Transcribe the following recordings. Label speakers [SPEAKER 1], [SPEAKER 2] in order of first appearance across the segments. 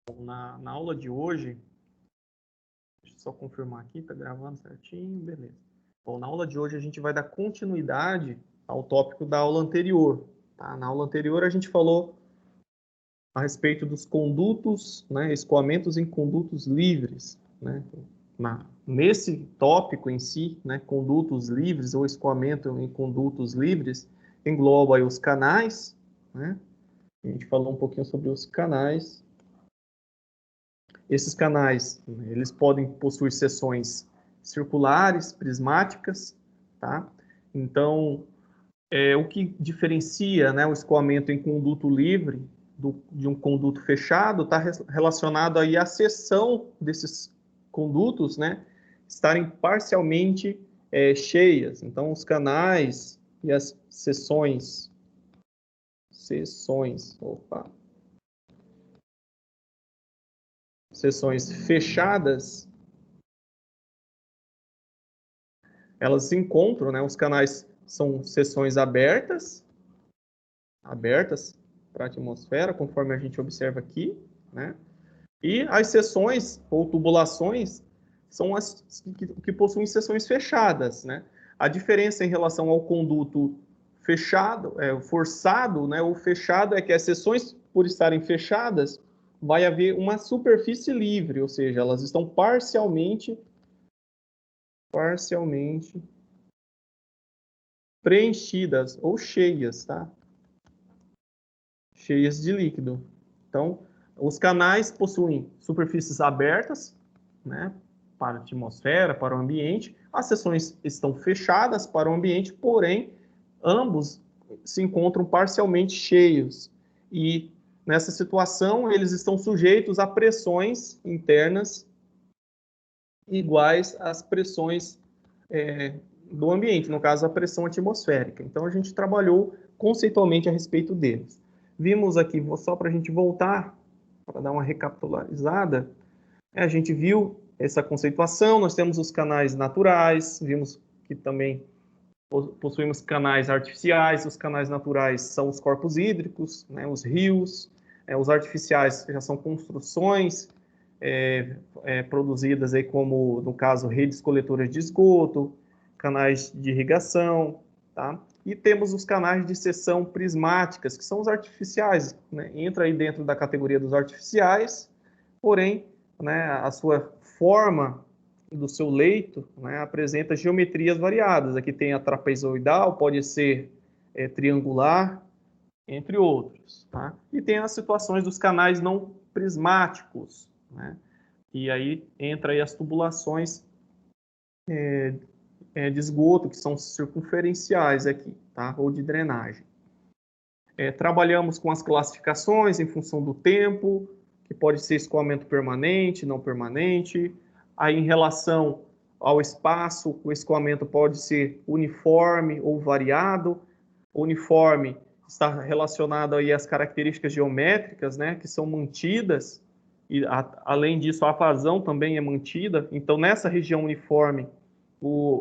[SPEAKER 1] Bom, na aula de hoje, deixa eu só confirmar aqui, tá gravando certinho, beleza. Bom, na aula de hoje a gente vai dar continuidade ao tópico da aula anterior. Tá? Na aula anterior a gente falou a respeito dos condutos, né, escoamentos em condutos livres. Né? Nesse tópico em si, né, condutos livres ou escoamento em condutos livres, engloba aí os canais, né? A gente falou um pouquinho sobre os canais. Esses canais, eles podem possuir seções circulares, prismáticas, tá? Então, o que diferencia, né, o escoamento em conduto livre de um conduto fechado está relacionado aí à seção desses condutos, né, estarem parcialmente cheias. Então, os canais e as seções fechadas, elas se encontram, né? Os canais são seções abertas para a atmosfera, conforme a gente observa aqui, né? E as seções ou tubulações são as que possuem seções fechadas, né? A diferença em relação ao conduto fechado, forçado, né? O fechado é que as seções, por estarem fechadas, vai haver uma superfície livre, ou seja, elas estão parcialmente preenchidas ou cheias, tá? Cheias de líquido. Então, os canais possuem superfícies abertas, né, para a atmosfera, para o ambiente. As seções estão fechadas para o ambiente, porém, ambos se encontram parcialmente cheios. E, nessa situação, eles estão sujeitos a pressões internas iguais às pressões do ambiente, no caso, a pressão atmosférica. Então, a gente trabalhou conceitualmente a respeito deles. Vimos aqui, só para a gente voltar, para dar uma recapitularizada, a gente viu essa conceituação, nós temos os canais naturais, vimos que também possuímos canais artificiais, os canais naturais são os corpos hídricos, né, os rios, os artificiais já são construções produzidas aí como, no caso, redes coletoras de esgoto, canais de irrigação, tá? E temos os canais de seção prismáticas, que são os artificiais, né? Entra aí dentro da categoria dos artificiais, porém, né, a sua forma do seu leito, né, apresenta geometrias variadas. Aqui tem a trapezoidal, pode ser triangular, entre outros, tá? E tem as situações dos canais não prismáticos, né? E aí entra aí as tubulações de esgoto, que são circunferenciais aqui, tá? Ou de drenagem. Trabalhamos com as classificações em função do tempo, que pode ser escoamento permanente, não permanente. Aí, em relação ao espaço, o escoamento pode ser uniforme ou variado. Uniforme está relacionado aí às características geométricas, né, que são mantidas, e além disso a vazão também é mantida. Então, nessa região uniforme,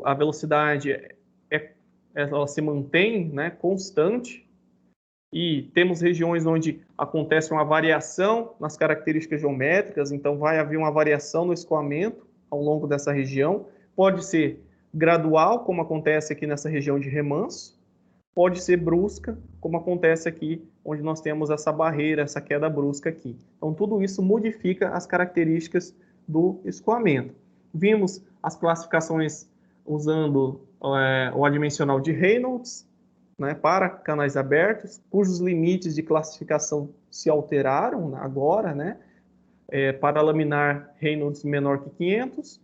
[SPEAKER 1] a velocidade ela se mantém, né, constante, e temos regiões onde acontece uma variação nas características geométricas, então vai haver uma variação no escoamento ao longo dessa região. Pode ser gradual, como acontece aqui nessa região de Remanso, pode ser brusca, como acontece aqui, onde nós temos essa barreira, essa queda brusca aqui. Então, tudo isso modifica as características do escoamento. Vimos as classificações usando o adimensional de Reynolds, né, para canais abertos, cujos limites de classificação se alteraram agora, né, para laminar Reynolds menor que 500,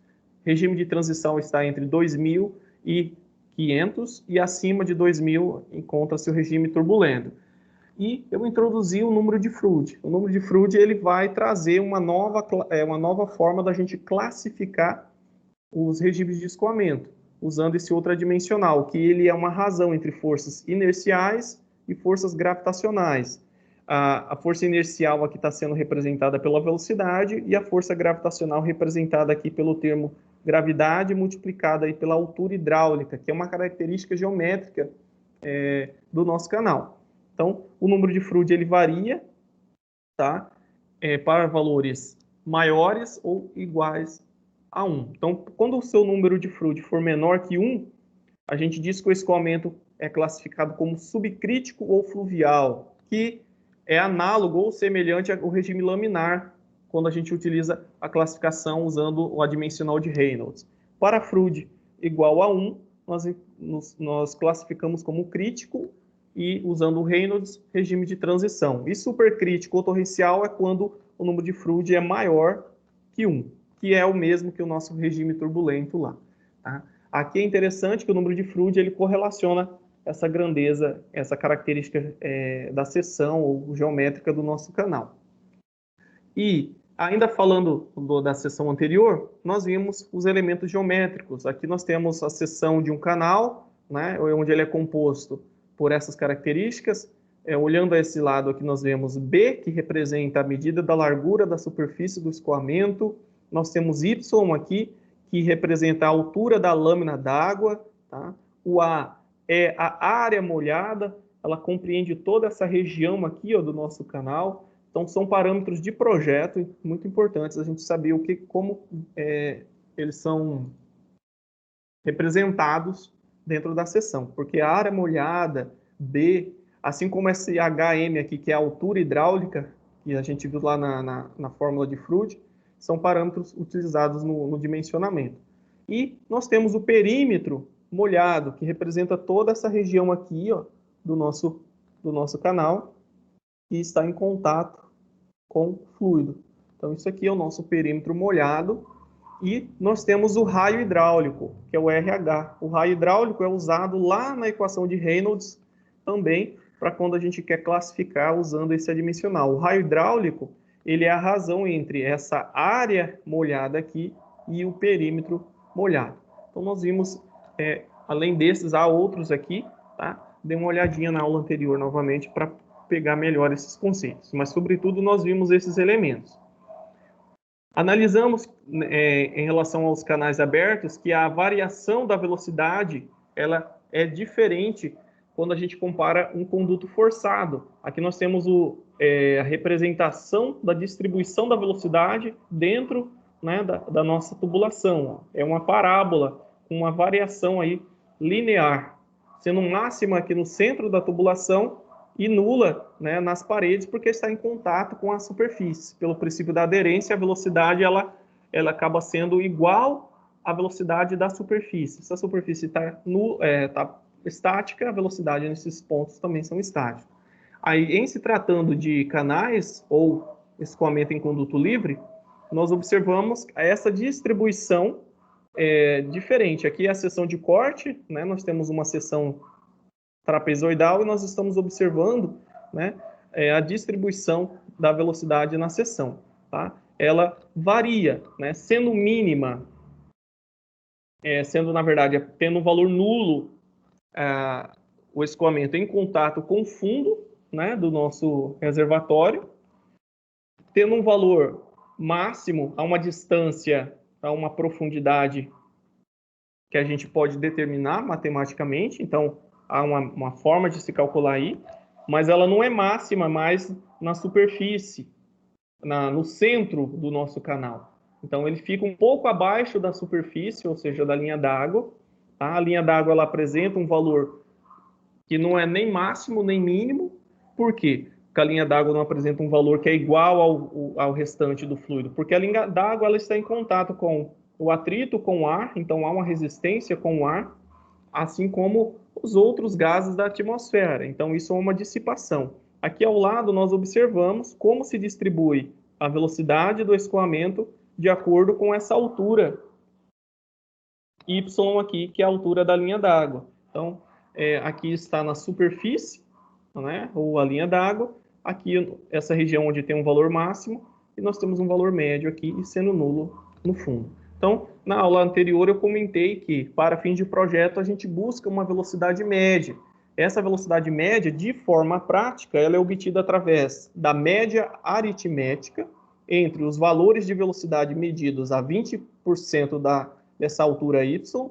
[SPEAKER 1] regime de transição está entre 2.000 e 500, e acima de 2.000 encontra-se o regime turbulento. E eu introduzi o número de Froude. O número de Froude ele vai trazer uma nova forma da gente classificar os regimes de escoamento, usando esse outro adimensional, que ele é uma razão entre forças inerciais e forças gravitacionais. A força inercial aqui está sendo representada pela velocidade e a força gravitacional representada aqui pelo termo gravidade multiplicada aí pela altura hidráulica, que é uma característica geométrica do nosso canal. Então, o número de Froude ele varia, tá? para valores maiores ou iguais a 1. Então, quando o seu número de Froude for menor que 1, a gente diz que o escoamento é classificado como subcrítico ou fluvial, que é análogo ou semelhante ao regime laminar, quando a gente utiliza a classificação usando o adimensional de Reynolds. Para Froude igual a 1, nós classificamos como crítico e usando o Reynolds, regime de transição. E supercrítico ou torrencial é quando o número de Froude é maior que 1, que é o mesmo que o nosso regime turbulento lá. Tá? Aqui é interessante que o número de Froude ele correlaciona essa grandeza, essa característica da seção ou geométrica do nosso canal. E, ainda falando da seção anterior, nós vimos os elementos geométricos. Aqui nós temos a seção de um canal, né, onde ele é composto por essas características. Olhando a esse lado aqui, nós vemos B, que representa a medida da largura da superfície do escoamento. Nós temos Y aqui, que representa a altura da lâmina d'água. Tá? O A é a área molhada, ela compreende toda essa região aqui ó, do nosso canal. Então, são parâmetros de projeto muito importantes a gente saber como eles são representados dentro da seção. Porque a área molhada, B, assim como esse HM aqui, que é a altura hidráulica, que a gente viu lá na fórmula de Froude, são parâmetros utilizados no dimensionamento. E nós temos o perímetro molhado, que representa toda essa região aqui ó, do nosso canal, que está em contato com o fluido. Então, isso aqui é o nosso perímetro molhado. E nós temos o raio hidráulico, que é o RH. O raio hidráulico é usado lá na equação de Reynolds também, para quando a gente quer classificar usando esse adimensional. O raio hidráulico, ele é a razão entre essa área molhada aqui e o perímetro molhado. Então, nós vimos, além desses, há outros aqui, tá? Dê uma olhadinha na aula anterior novamente para pegar melhor esses conceitos. Mas, sobretudo, nós vimos esses elementos. Analisamos, em relação aos canais abertos, que a variação da velocidade ela é diferente quando a gente compara um conduto forçado. Aqui nós temos a representação da distribuição da velocidade dentro, né, da nossa tubulação. É uma parábola com uma variação aí linear, sendo máxima aqui no centro da tubulação e nula, né, nas paredes, porque está em contato com a superfície. Pelo princípio da aderência, a velocidade ela acaba sendo igual à velocidade da superfície. Se a superfície está estática, a velocidade nesses pontos também são estáticos. Aí, em se tratando de canais ou escoamento em conduto livre, nós observamos essa distribuição diferente. Aqui é a seção de corte, né? Nós temos uma seção trapezoidal e nós estamos observando, né, a distribuição da velocidade na seção. Tá? Ela varia, né, sendo mínima, sendo, na verdade, tendo um valor nulo o escoamento em contato com o fundo, né, do nosso reservatório, tendo um valor máximo a uma distância, a uma profundidade que a gente pode determinar matematicamente. Então, há uma forma de se calcular aí, mas ela não é máxima mais na superfície, no centro do nosso canal. Então, ele fica um pouco abaixo da superfície, ou seja, da linha d'água. Tá? A linha d'água ela apresenta um valor que não é nem máximo nem mínimo. Por quê? Porque a linha d'água não apresenta um valor que é igual ao restante do fluido, porque a linha d'água ela está em contato com o atrito com o ar, então há uma resistência com o ar, assim como os outros gases da atmosfera. Então, isso é uma dissipação. Aqui ao lado, nós observamos como se distribui a velocidade do escoamento de acordo com essa altura Y aqui, que é a altura da linha d'água. Então, aqui está na superfície, né, ou a linha d'água. Aqui, essa região onde tem um valor máximo, e nós temos um valor médio aqui, e sendo nulo no fundo. Então, na aula anterior eu comentei que, para fins de projeto, a gente busca uma velocidade média. Essa velocidade média, de forma prática, ela é obtida através da média aritmética entre os valores de velocidade medidos a 20% dessa altura y,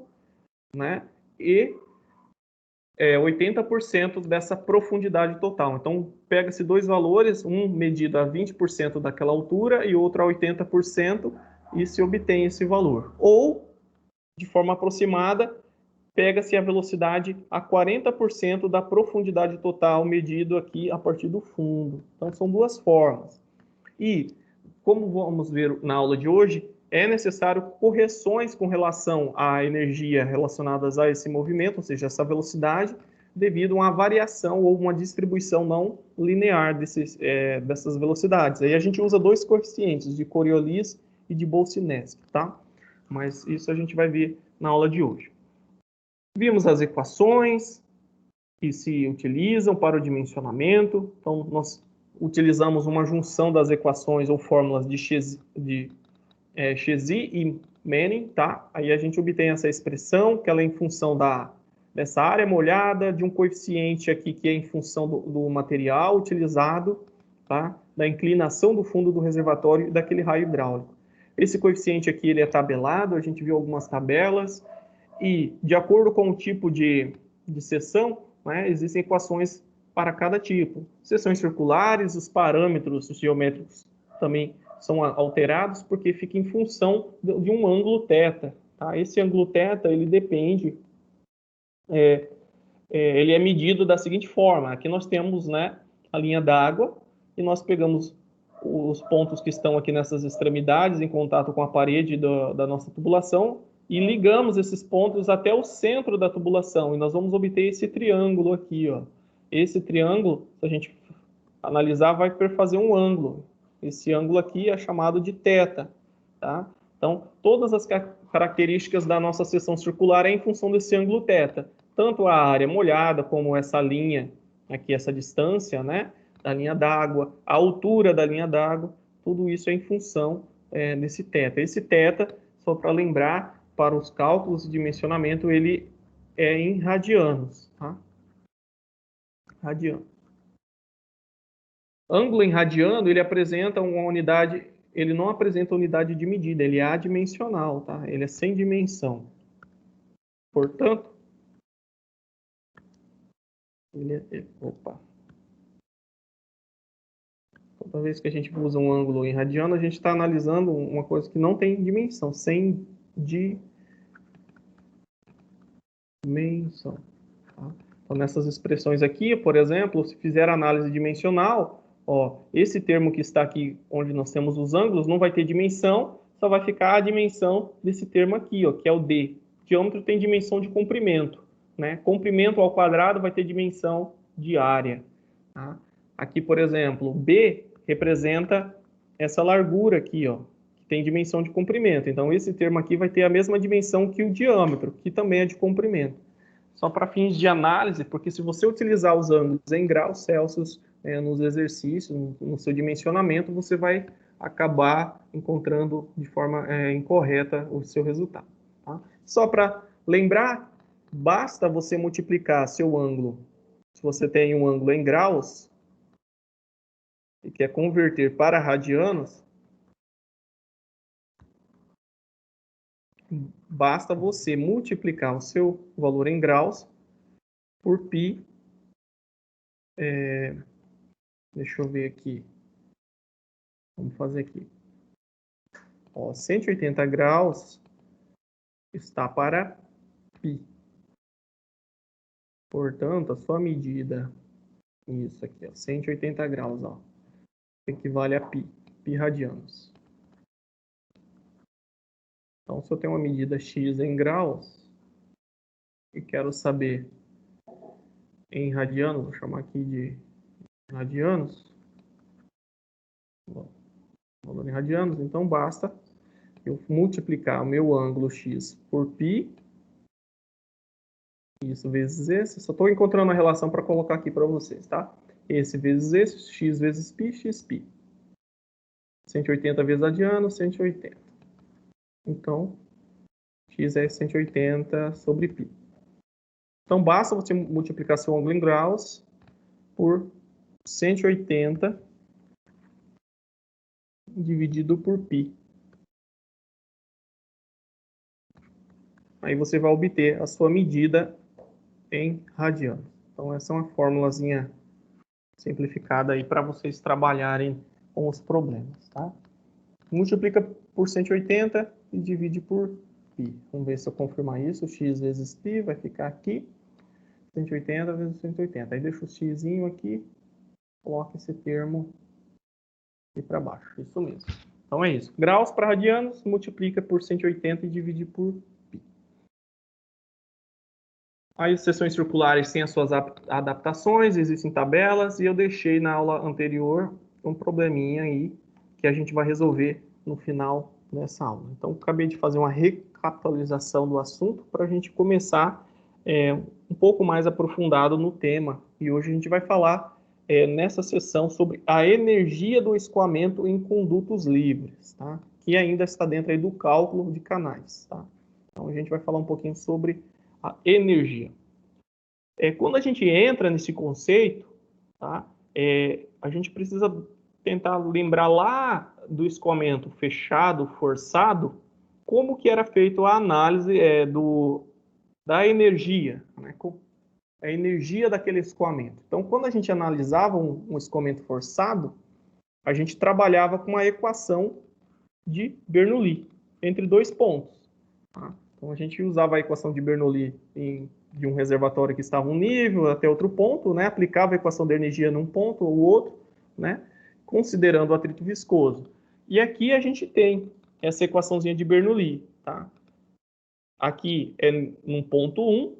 [SPEAKER 1] né, e 80% dessa profundidade total. Então, pega-se dois valores, um medido a 20% daquela altura e outro a 80%, e se obtém esse valor. Ou, de forma aproximada, pega-se a velocidade a 40% da profundidade total medido aqui a partir do fundo. Então, são duas formas. E, como vamos ver na aula de hoje, é necessário correções com relação à energia relacionadas a esse movimento, ou seja, essa velocidade, devido a uma variação ou uma distribuição não linear dessas velocidades. Aí a gente usa dois coeficientes, de Coriolis e de Boltzmann, tá? Mas isso a gente vai ver na aula de hoje. Vimos as equações que se utilizam para o dimensionamento. Então, nós utilizamos uma junção das equações ou fórmulas de Cauchy e Manning, tá? Aí a gente obtém essa expressão, que ela é em função dessa área molhada, de um coeficiente aqui que é em função do material utilizado, tá? Da inclinação do fundo do reservatório e daquele raio hidráulico. Esse coeficiente aqui, ele é tabelado, a gente viu algumas tabelas, e de acordo com o tipo de seção, né, existem equações para cada tipo. Seções circulares, os parâmetros geométricos também são alterados porque fica em função de um ângulo θ. Tá? Esse ângulo θ, ele depende, ele é medido da seguinte forma. Aqui nós temos, né, a linha d'água e nós pegamos os pontos que estão aqui nessas extremidades em contato com a parede da nossa tubulação e ligamos esses pontos até o centro da tubulação e nós vamos obter esse triângulo aqui, ó. Esse triângulo, se a gente analisar, vai fazer um ângulo. Esse ângulo aqui é chamado de θ, tá? Então, todas as características da nossa seção circular é em função desse ângulo θ. Tanto a área molhada, como essa linha, aqui essa distância, né, da linha d'água, a altura da linha d'água, tudo isso é em função desse θ. Esse θ, só para lembrar, para os cálculos de dimensionamento, ele é em radianos, tá? Radiano. Ângulo em radiano, ele apresenta uma unidade, ele não apresenta unidade de medida, ele é adimensional, tá? Ele é sem dimensão. Portanto, opa. Toda vez que a gente usa um ângulo em radiano, a gente está analisando uma coisa que não tem dimensão, sem dimensão. Tá? Então, nessas expressões aqui, por exemplo, se fizer análise dimensional, ó, esse termo que está aqui, onde nós temos os ângulos, não vai ter dimensão, só vai ficar a dimensão desse termo aqui, ó, que é o D. O diâmetro tem dimensão de comprimento, né? Comprimento ao quadrado vai ter dimensão de área. Tá? Aqui, por exemplo, B representa essa largura aqui, ó, que tem dimensão de comprimento. Então, esse termo aqui vai ter a mesma dimensão que o diâmetro, que também é de comprimento. Só para fins de análise, porque se você utilizar os ângulos em graus Celsius nos exercícios, no seu dimensionamento, você vai acabar encontrando de forma incorreta o seu resultado. Tá? Só para lembrar, basta você multiplicar seu ângulo. Se você tem um ângulo em graus e quer converter para radianos, basta você multiplicar o seu valor em graus por π. Deixa eu ver aqui. Vamos fazer aqui. Ó, 180 graus está para π. Portanto, a sua medida, isso aqui, ó, 180 graus, ó, equivale a π, π radianos. Então, se eu tenho uma medida x em graus e quero saber em radianos, vou chamar aqui de radianos, valor em radianos, então basta eu multiplicar o meu ângulo x por π, isso vezes esse, só estou encontrando a relação para colocar aqui para vocês, tá? Esse vezes esse, x vezes π, xπ. 180 vezes radiano, 180. Então, x é 180 sobre π. Então, basta você multiplicar seu ângulo em graus por 180 dividido por π. Aí você vai obter a sua medida em radianos. Então, essa é uma formulazinha simplificada aí para vocês trabalharem com os problemas, tá? Multiplica por 180 e divide por π. Vamos ver se eu confirmar isso. X vezes π vai ficar aqui. 180 vezes 180. Aí deixa o xzinho aqui. Coloca esse termo aqui para baixo. Isso mesmo. Então é isso. Graus para radianos, multiplica por 180 e divide por π. Aí as seções circulares têm as suas adaptações, existem tabelas, e eu deixei na aula anterior um probleminha aí que a gente vai resolver no final dessa aula. Então, acabei de fazer uma recapitalização do assunto para a gente começar um pouco mais aprofundado no tema. E hoje a gente vai falar nessa sessão sobre a energia do escoamento em condutos livres, tá? Que ainda está dentro aí do cálculo de canais, tá? Então, a gente vai falar um pouquinho sobre a energia. Quando a gente entra nesse conceito, tá? A gente precisa tentar lembrar lá do escoamento fechado, forçado, como que era feita a análise da energia, né? A energia daquele escoamento. Então, quando a gente analisava um escoamento forçado, a gente trabalhava com uma equação de Bernoulli, entre dois pontos, tá? Então, a gente usava a equação de Bernoulli de um reservatório que estava um nível até outro ponto, né? Aplicava a equação da energia num ponto ou outro, né? Considerando o atrito viscoso. E aqui a gente tem essa equaçãozinha de Bernoulli, tá? Aqui é no ponto 1,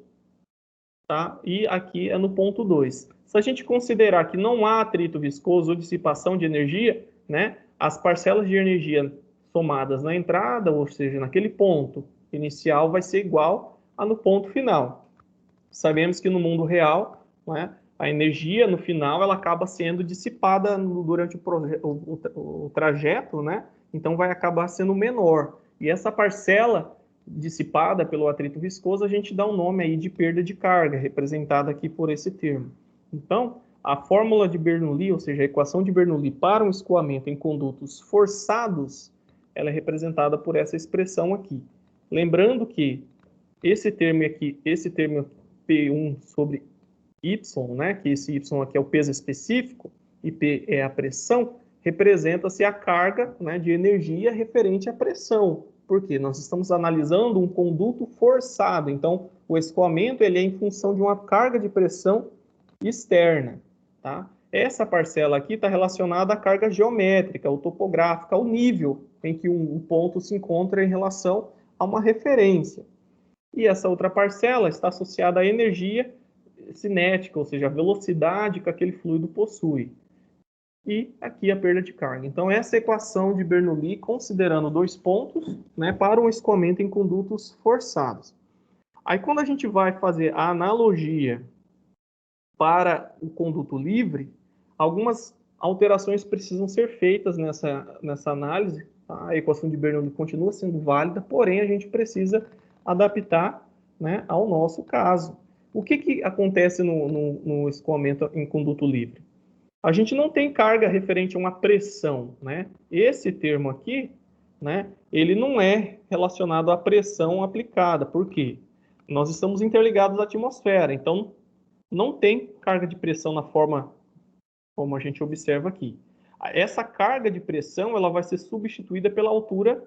[SPEAKER 1] tá? E aqui é no ponto 2. Se a gente considerar que não há atrito viscoso ou dissipação de energia, né? As parcelas de energia somadas na entrada, ou seja, naquele ponto inicial, vai ser igual a no ponto final. Sabemos que no mundo real, né, a energia no final ela acaba sendo dissipada durante o trajeto, né? Então vai acabar sendo menor. E essa parcela dissipada pelo atrito viscoso, a gente dá um nome aí de perda de carga, representada aqui por esse termo. Então, a fórmula de Bernoulli, ou seja, a equação de Bernoulli para um escoamento em condutos forçados, ela é representada por essa expressão aqui. Lembrando que esse termo aqui, P1 sobre Y, né, que esse Y aqui é o peso específico, e P é a pressão, representa-se a carga, né, de energia referente à pressão. Por quê? Nós estamos analisando um conduto forçado, então o escoamento ele é em função de uma carga de pressão externa, tá? Essa parcela aqui está relacionada à carga geométrica, ou topográfica, ao nível em que um ponto se encontra em relação a uma referência. E essa outra parcela está associada à energia cinética, ou seja, a velocidade que aquele fluido possui. E aqui a perda de carga. Então, essa equação de Bernoulli, considerando dois pontos, né, para um escoamento em condutos forçados. Aí, quando a gente vai fazer a analogia para o conduto livre, algumas alterações precisam ser feitas nessa análise. Tá? A equação de Bernoulli continua sendo válida, porém, a gente precisa adaptar, né, ao nosso caso. O que acontece no escoamento em conduto livre? A gente não tem carga referente a uma pressão, né? Esse termo aqui, né, ele não é relacionado à pressão aplicada. Por quê? Nós estamos interligados à atmosfera, então não tem carga de pressão na forma como a gente observa aqui. Essa carga de pressão ela vai ser substituída pela altura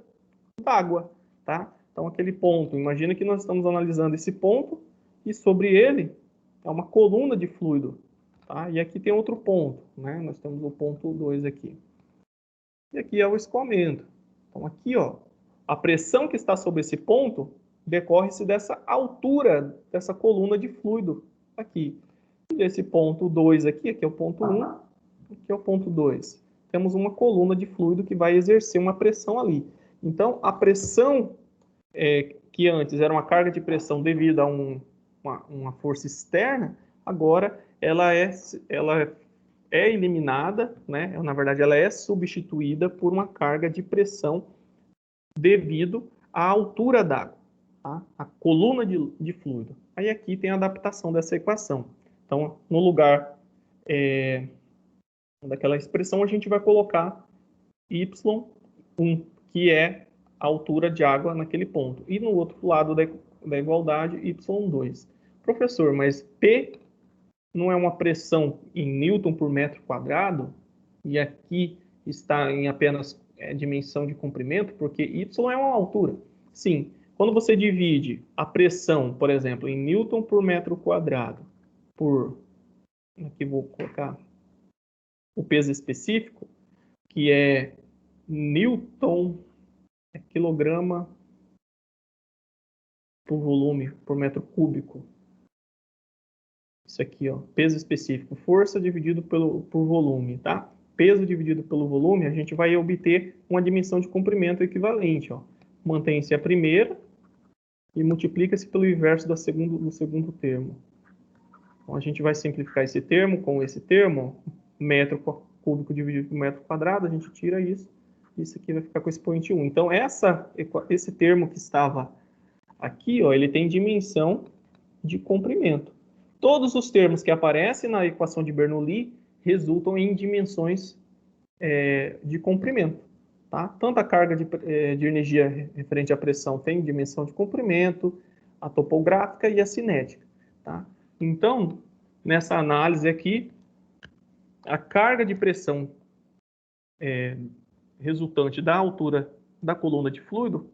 [SPEAKER 1] d'água, tá? Então, aquele ponto, imagina que nós estamos analisando esse ponto e sobre ele é uma coluna de fluido, tá? E aqui tem outro ponto, né? Nós temos o ponto 2 aqui. E aqui é o escoamento. Então, aqui, ó, a pressão que está sobre esse ponto decorre-se dessa altura dessa coluna de fluido aqui. E desse ponto 2 aqui é o ponto 1, aqui é o ponto 2. Temos uma coluna de fluido que vai exercer uma pressão ali. Então, a pressão que antes era uma carga de pressão devido a uma força externa, agora ela é eliminada, né? Na verdade, ela é substituída por uma carga de pressão devido à altura d'água, tá? A coluna de fluido. Aí aqui tem a adaptação dessa equação. Então, no lugar daquela expressão, a gente vai colocar y1, que é a altura de água naquele ponto. E no outro lado da igualdade, y2. Professor, mas P não é uma pressão em Newton por metro quadrado? E aqui está em apenas dimensão de comprimento, porque Y é uma altura. Sim, quando você divide a pressão, por exemplo, em Newton por metro quadrado, por, aqui vou colocar o peso específico, que é Newton quilograma por volume, por metro cúbico. Isso aqui, ó, peso específico, força dividido por volume, tá? Peso dividido pelo volume, a gente vai obter uma dimensão de comprimento equivalente, ó. Mantém-se a primeira e multiplica-se pelo inverso do segundo termo. Então, a gente vai simplificar esse termo com esse termo, metro cúbico dividido por metro quadrado, a gente tira isso, isso aqui vai ficar com expoente 1. Então, esse termo que estava aqui, ó, ele tem dimensão de comprimento. Todos os termos que aparecem na equação de Bernoulli resultam em dimensões de comprimento. Tá? Tanto a carga de energia referente à pressão tem dimensão de comprimento, a topográfica e a cinética. Tá? Então, nessa análise aqui, a carga de pressão resultante da altura da coluna de fluido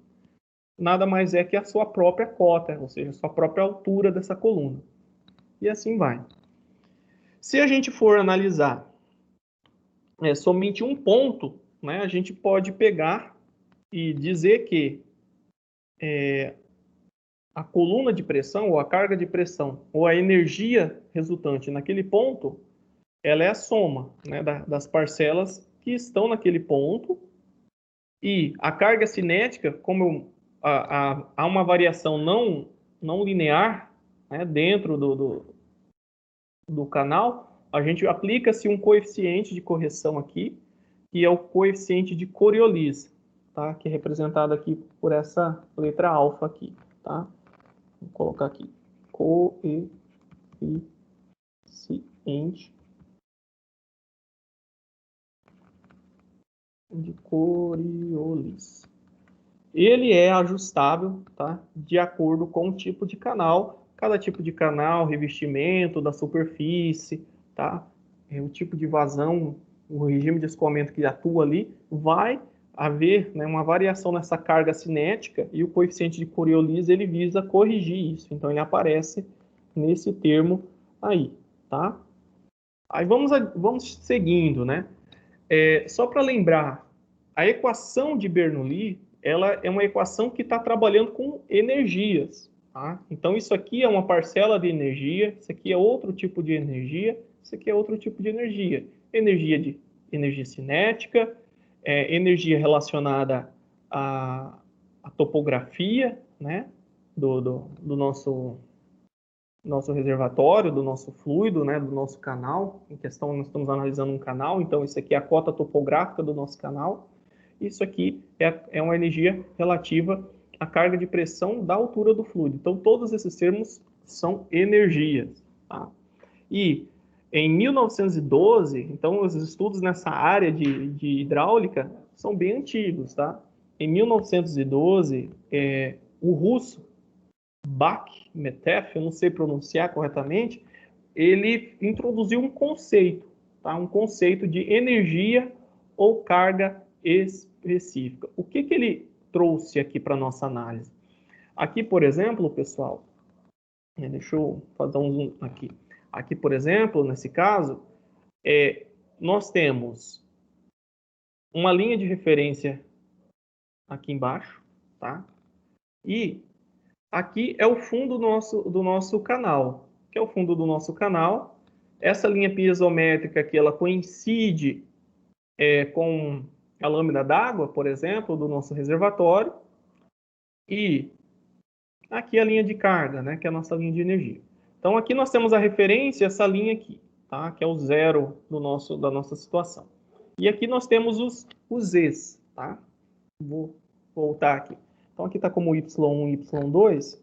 [SPEAKER 1] nada mais é que a sua própria cota, ou seja, a sua própria altura dessa coluna. E assim vai. Se a gente for analisar somente um ponto, né, a gente pode pegar e dizer que a coluna de pressão, ou a carga de pressão, ou a energia resultante naquele ponto, ela é a soma, né, das parcelas que estão naquele ponto, e a carga cinética, como há uma variação não linear, né, dentro do canal, a gente aplica-se um coeficiente de correção aqui, que é o coeficiente de Coriolis, tá? Que é representado aqui por essa letra alfa aqui, tá? Vou colocar aqui, coeficiente de Coriolis. Ele é ajustável, tá? De acordo com o tipo de canal, cada tipo de canal, revestimento da superfície, tá? O tipo de vazão, o regime de escoamento que atua ali, vai haver, né, uma variação nessa carga cinética, e o coeficiente de Coriolis ele visa corrigir isso. Então ele aparece nesse termo aí, tá? Aí vamos seguindo, né? Só para lembrar, a equação de Bernoulli, ela é uma equação que está trabalhando com energias, tá? Então, isso aqui é uma parcela de energia, isso aqui é outro tipo de energia, isso aqui é outro tipo de energia. Energia cinética, energia relacionada à topografia, né, do nosso reservatório, do nosso fluido, né, do nosso canal. Em questão, nós estamos analisando um canal, então isso aqui é a cota topográfica do nosso canal. Isso aqui é uma energia relativa à carga de pressão da altura do fluido. Então, todos esses termos são energias. Tá? E em 1912, então, os estudos nessa área de hidráulica são bem antigos. Tá? Em 1912, o russo Bakhmetov, eu não sei pronunciar corretamente, ele introduziu um conceito, tá? Um conceito de energia ou carga específica. O que ele trouxe aqui para a nossa análise? Aqui, por exemplo, pessoal, deixa eu fazer um zoom aqui. Aqui, por exemplo, nesse caso, nós temos uma linha de referência aqui embaixo, tá? E aqui é o fundo do nosso canal, que é o fundo do nosso canal. Essa linha piezométrica aqui, ela coincide com a lâmina d'água, por exemplo, do nosso reservatório. E aqui a linha de carga, né, que é a nossa linha de energia. Então, aqui nós temos a referência, essa linha aqui, tá, que é o zero da nossa situação. E aqui nós temos os Zs, tá? Vou voltar aqui. Então, aqui está como Y1 e Y2.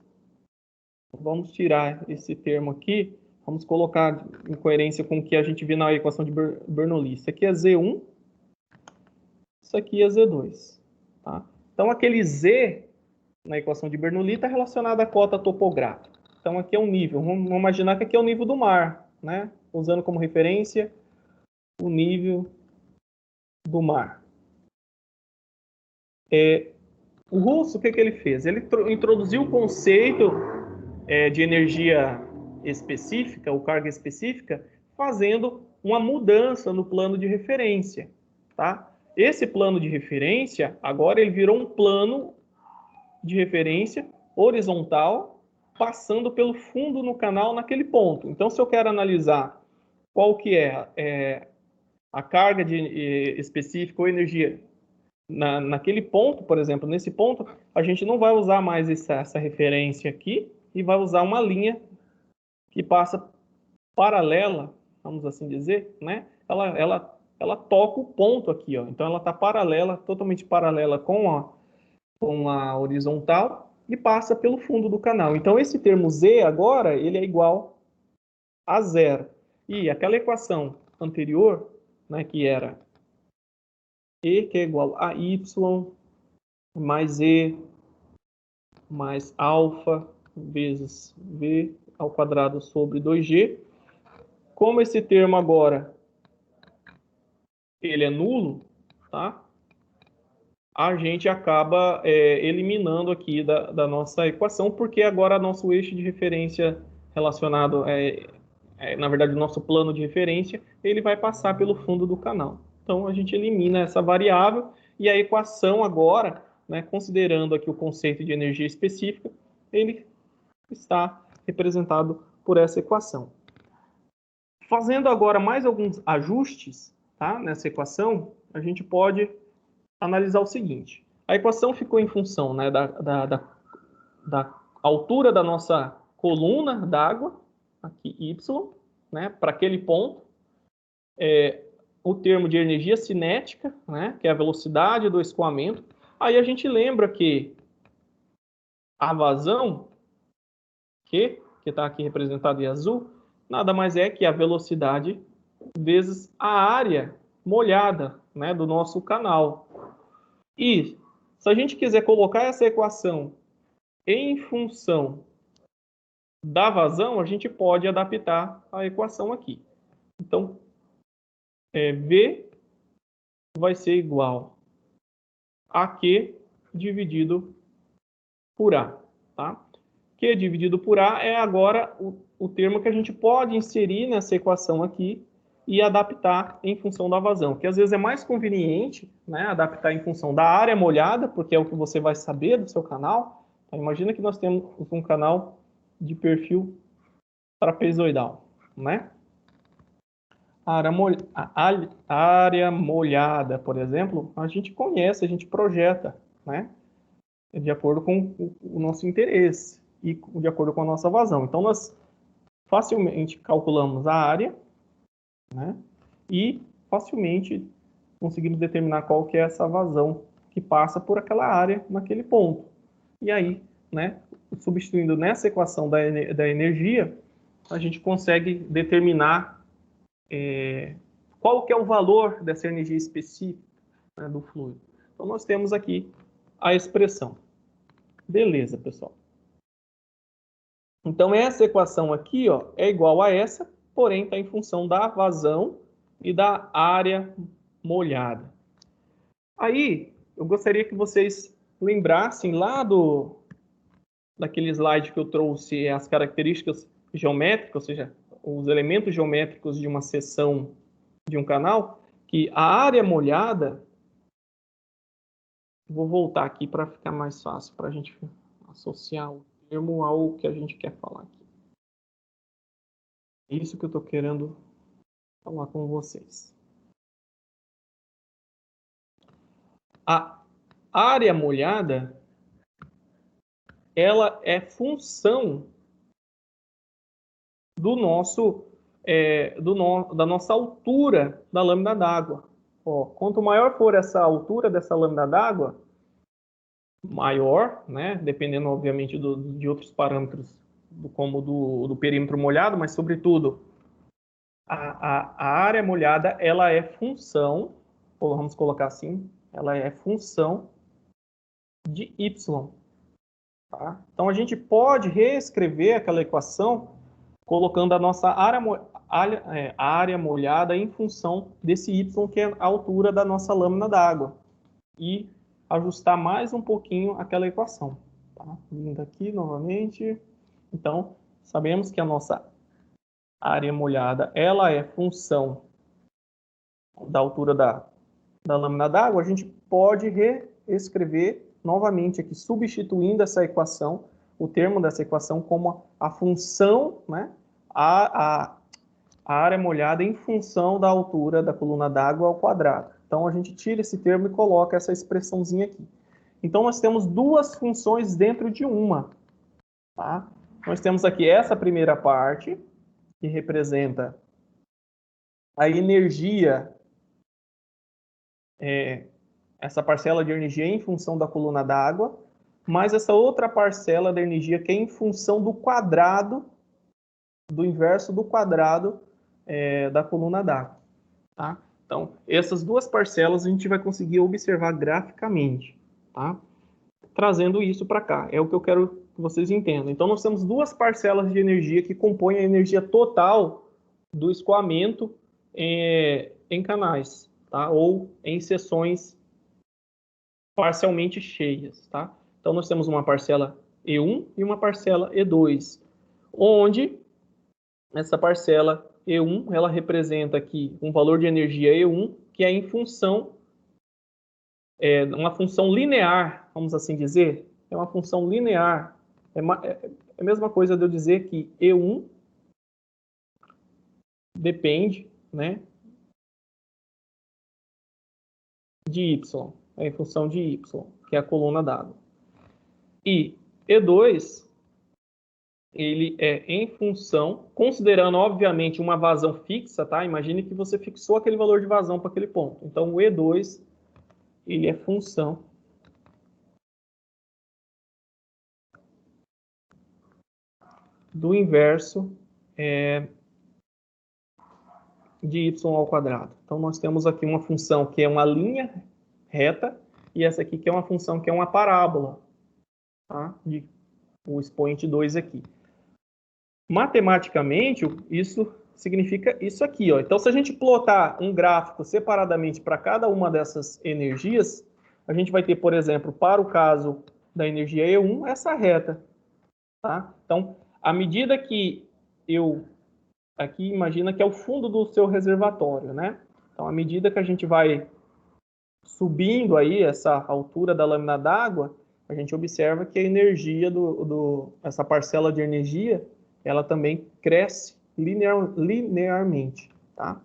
[SPEAKER 1] Vamos tirar esse termo aqui, vamos colocar em coerência com o que a gente viu na equação de Bernoulli. Isso aqui é Z1, isso aqui é Z2. Tá? Então, aquele Z na equação de Bernoulli está relacionado à cota topográfica. Então, aqui é um nível. Vamos imaginar que aqui é o nível do mar, né? Usando como referência o nível do mar. O Russo, o que ele fez? Ele introduziu o conceito de energia específica, ou carga específica, fazendo uma mudança no plano de referência, tá? Esse plano de referência, agora ele virou um plano de referência horizontal, passando pelo fundo no canal naquele ponto. Então, se eu quero analisar qual que é a carga específica ou energia naquele ponto, por exemplo, nesse ponto, a gente não vai usar mais essa referência aqui e vai usar uma linha que passa paralela, vamos assim dizer, né? Ela toca o ponto aqui, ó. Então ela está paralela, totalmente paralela com a horizontal e passa pelo fundo do canal. Então esse termo Z agora ele é igual a zero. E aquela equação anterior, né, que era E, que é igual a Y mais E mais alfa vezes V ao quadrado sobre 2G. Como esse termo agora ele é nulo, tá? A gente acaba eliminando aqui da nossa equação, porque agora nosso eixo de referência relacionado, na verdade, o nosso plano de referência, ele vai passar pelo fundo do canal. Então, a gente elimina essa variável e a equação agora, né, considerando aqui o conceito de energia específica, ele está representado por essa equação. Fazendo agora mais alguns ajustes, tá, nessa equação, a gente pode analisar o seguinte. A equação ficou em função, né, da altura da nossa coluna d'água, aqui y, né, para aquele ponto. O termo de energia cinética, né, que é a velocidade do escoamento. Aí a gente lembra que a vazão, que está aqui representado em azul, nada mais é que a velocidade vezes a área molhada, né, do nosso canal. E se a gente quiser colocar essa equação em função da vazão, a gente pode adaptar a equação aqui. Então, V vai ser igual a Q dividido por A. Tá? Q dividido por A é agora o termo que a gente pode inserir nessa equação aqui e adaptar em função da vazão, que às vezes é mais conveniente, né, adaptar em função da área molhada, porque é o que você vai saber do seu canal. Então, imagina que nós temos um canal de perfil trapezoidal, né? A área molhada, por exemplo, a gente conhece, a gente projeta, né? De acordo com o nosso interesse e de acordo com a nossa vazão. Então, nós facilmente calculamos a área, né? E facilmente conseguimos determinar qual que é essa vazão que passa por aquela área naquele ponto. E aí, né, substituindo nessa equação da energia, a gente consegue determinar qual que é o valor dessa energia específica, né, do fluido. Então, nós temos aqui a expressão. Beleza, pessoal. Então, essa equação aqui, ó, é igual a essa, porém está em função da vazão e da área molhada. Aí, eu gostaria que vocês lembrassem lá daquele slide que eu trouxe as características geométricas, ou seja, os elementos geométricos de uma seção de um canal, que a área molhada, vou voltar aqui para ficar mais fácil para a gente associar o termo ao que a gente quer falar aqui. É isso que eu estou querendo falar com vocês. A área molhada, ela é função do nosso, da nossa altura da lâmina d'água. Quanto maior for essa altura dessa lâmina d'água, maior, né, dependendo, obviamente, de outros parâmetros, como do perímetro molhado, mas, sobretudo, a área molhada, ela é função, ou vamos colocar assim, ela é função de Y. Tá? Então, a gente pode reescrever aquela equação colocando a nossa área molhada em função desse y, que é a altura da nossa lâmina d'água. E ajustar mais um pouquinho aquela equação. Tá? Vindo aqui novamente. Então, sabemos que a nossa área molhada ela é função da altura da lâmina d'água. A gente pode reescrever novamente aqui, substituindo essa equação, o termo dessa equação, como a função, né, a área molhada em função da altura da coluna d'água ao quadrado. Então, a gente tira esse termo e coloca essa expressãozinha aqui. Então, nós temos duas funções dentro de uma. Tá? Nós temos aqui essa primeira parte, que representa a energia, essa parcela de energia em função da coluna d'água, mais essa outra parcela da energia que é em função do quadrado, do inverso do quadrado da coluna d'água. Tá? Então, essas duas parcelas a gente vai conseguir observar graficamente, tá? Trazendo isso para cá. É o que eu quero que vocês entendam. Então, nós temos duas parcelas de energia que compõem a energia total do escoamento em canais, tá? Ou em seções parcialmente cheias. Tá? Então, nós temos uma parcela E1 e uma parcela E2, onde essa parcela E1, ela representa aqui um valor de energia E1, que é em função, uma função linear, vamos assim dizer, é uma função linear. É a mesma coisa de eu dizer que E1 depende, né, de Y, é em função de Y, que é a coluna d'água. E E2, ele é em função, considerando, obviamente, uma vazão fixa, tá? Imagine que você fixou aquele valor de vazão para aquele ponto. Então, o E2, ele é função do inverso de y ao quadrado. Então, nós temos aqui uma função que é uma linha reta, e essa aqui que é uma função que é uma parábola, tá? O expoente 2 aqui. Matematicamente, isso significa isso aqui, ó. Então, se a gente plotar um gráfico separadamente para cada uma dessas energias, a gente vai ter, por exemplo, para o caso da energia E1, essa reta, tá? Então, à medida que aqui imagina que é o fundo do seu reservatório, né? Então, à medida que a gente vai subindo aí essa altura da lâmina d'água, a gente observa que a energia essa parcela de energia, ela também cresce linearmente, tá?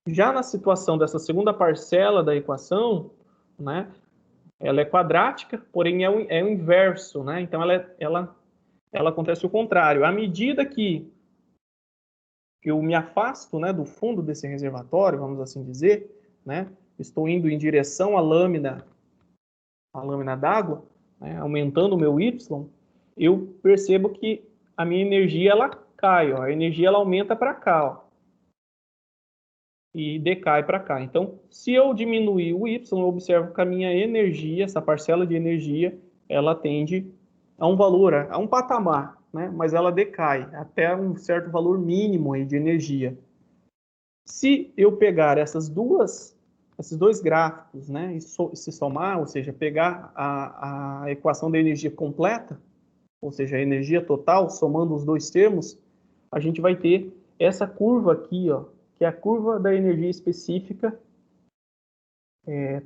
[SPEAKER 1] Já na situação dessa segunda parcela da equação, né? Ela é quadrática, porém é o inverso, né? Então, ela acontece o contrário. À medida que eu me afasto, né, do fundo desse reservatório, vamos assim dizer, né, estou indo em direção à lâmina d'água, né, aumentando o meu y, eu percebo que a minha energia ela cai, ó, a energia ela aumenta para cá, ó, e decai para cá. Então, se eu diminuir o y, eu observo que a minha energia, essa parcela de energia, ela tende a um valor, a um patamar, né? Mas ela decai até um certo valor mínimo aí de energia. Se eu pegar esses dois gráficos, né, e se somar, ou seja, pegar a equação da energia completa, ou seja, a energia total, somando os dois termos, a gente vai ter essa curva aqui, ó, que é a curva da energia específica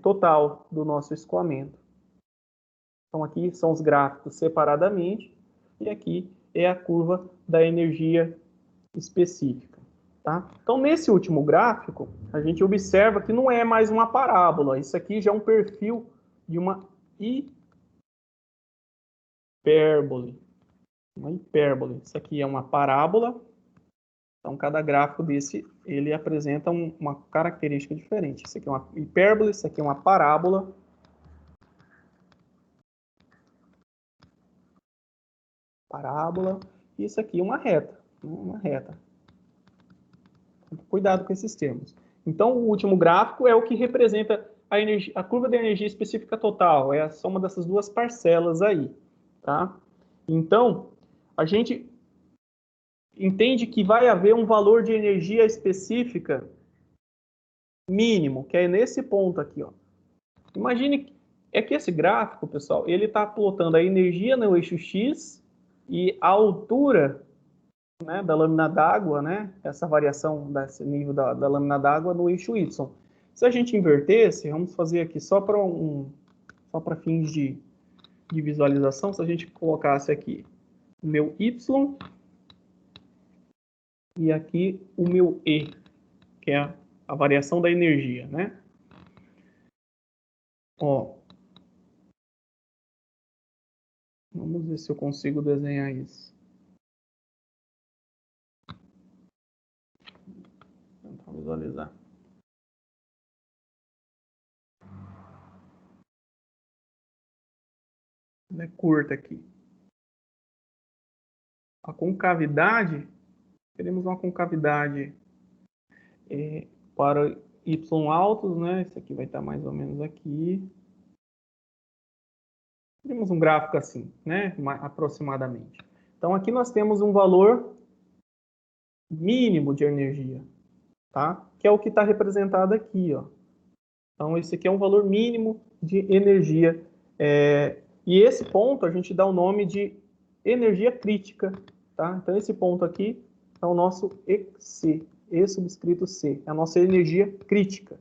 [SPEAKER 1] total do nosso escoamento. Então, aqui são os gráficos separadamente, e aqui é a curva da energia específica. Tá? Então, nesse último gráfico, a gente observa que não é mais uma parábola. Isso aqui já é um perfil de uma hipérbole. Uma hipérbole. Isso aqui é uma parábola. Então, cada gráfico desse, ele apresenta uma característica diferente. Isso aqui é uma hipérbole, isso aqui é uma parábola. Parábola. E isso aqui é uma reta. Uma reta. Cuidado com esses termos. Então, o último gráfico é o que representa a curva de energia específica total. É a soma dessas duas parcelas aí. Tá? Então, a gente entende que vai haver um valor de energia específica mínimo, que é nesse ponto aqui, ó. Imagine que esse gráfico, pessoal, ele está plotando a energia no eixo X e a altura, né, da lâmina d'água, né, essa variação desse nível da lâmina d'água no eixo Y. Se a gente invertesse, vamos fazer aqui só para fins de visualização, se a gente colocasse aqui o meu Y e aqui o meu E, que é a variação da energia, né? Ó, vamos ver se eu consigo desenhar isso. Vou tentar visualizar. Ela é curta aqui. A concavidade, teremos uma concavidade para Y altos, né? Esse aqui vai estar mais ou menos aqui. Temos um gráfico assim, né? Aproximadamente. Então, aqui nós temos um valor mínimo de energia, tá? Que é o que está representado aqui, ó. Então, esse aqui é um valor mínimo de energia. E esse ponto a gente dá o nome de energia crítica, tá? Então, esse ponto aqui é o nosso EC, E subscrito C, é a nossa energia crítica.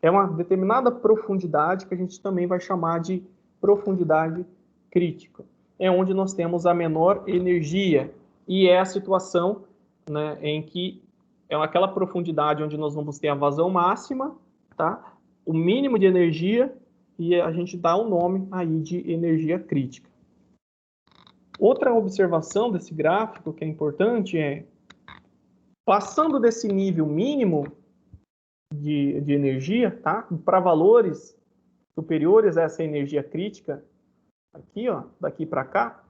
[SPEAKER 1] É uma determinada profundidade que a gente também vai chamar de profundidade crítica. É onde nós temos a menor energia e é a situação, né, em que é aquela profundidade onde nós vamos ter a vazão máxima, tá? O mínimo de energia e a gente dá o nome aí de energia crítica. Outra observação desse gráfico que é importante é, passando desse nível mínimo de energia, tá? Para valores superiores a essa energia crítica, aqui, ó, daqui para cá,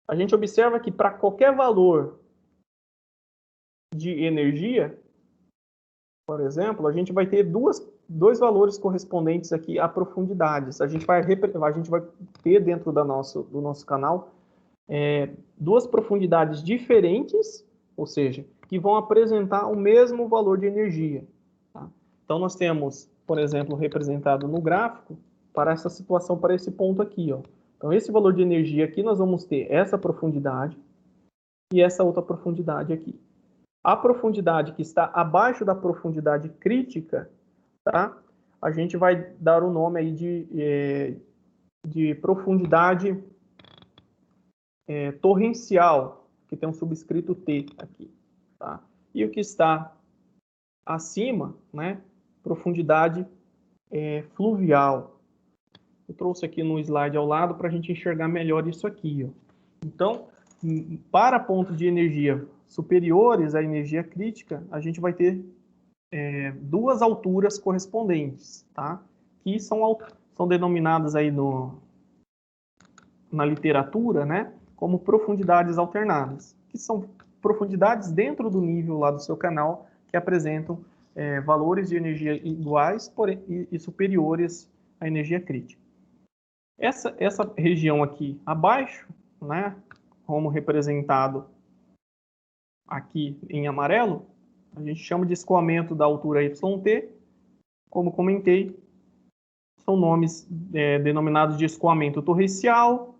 [SPEAKER 1] a gente observa que para qualquer valor de energia, por exemplo, a gente vai ter dois valores correspondentes aqui a profundidades. A gente vai ter dentro do nosso canal duas profundidades diferentes, ou seja, que vão apresentar o mesmo valor de energia. Tá? Então, nós temos, por exemplo, representado no gráfico, para essa situação, para esse ponto aqui. Ó. Então, esse valor de energia aqui, nós vamos ter essa profundidade e essa outra profundidade aqui. A profundidade que está abaixo da profundidade crítica, tá? A gente vai dar o nome aí de profundidade torrencial, que tem um subscrito T aqui. Tá? E o que está acima, né? Profundidade fluvial. Eu trouxe aqui no slide ao lado para a gente enxergar melhor isso aqui. Ó. Então, para pontos de energia superiores à energia crítica, a gente vai ter duas alturas correspondentes, tá? Que são denominadas aí na literatura, né? Como profundidades alternadas, que são profundidades dentro do nível lá do seu canal que apresentam valores de energia iguais porém, e superiores à energia crítica. Essa região aqui abaixo, né, como representado aqui em amarelo, a gente chama de escoamento da altura YT. Como comentei, são nomes denominados de escoamento torrencial,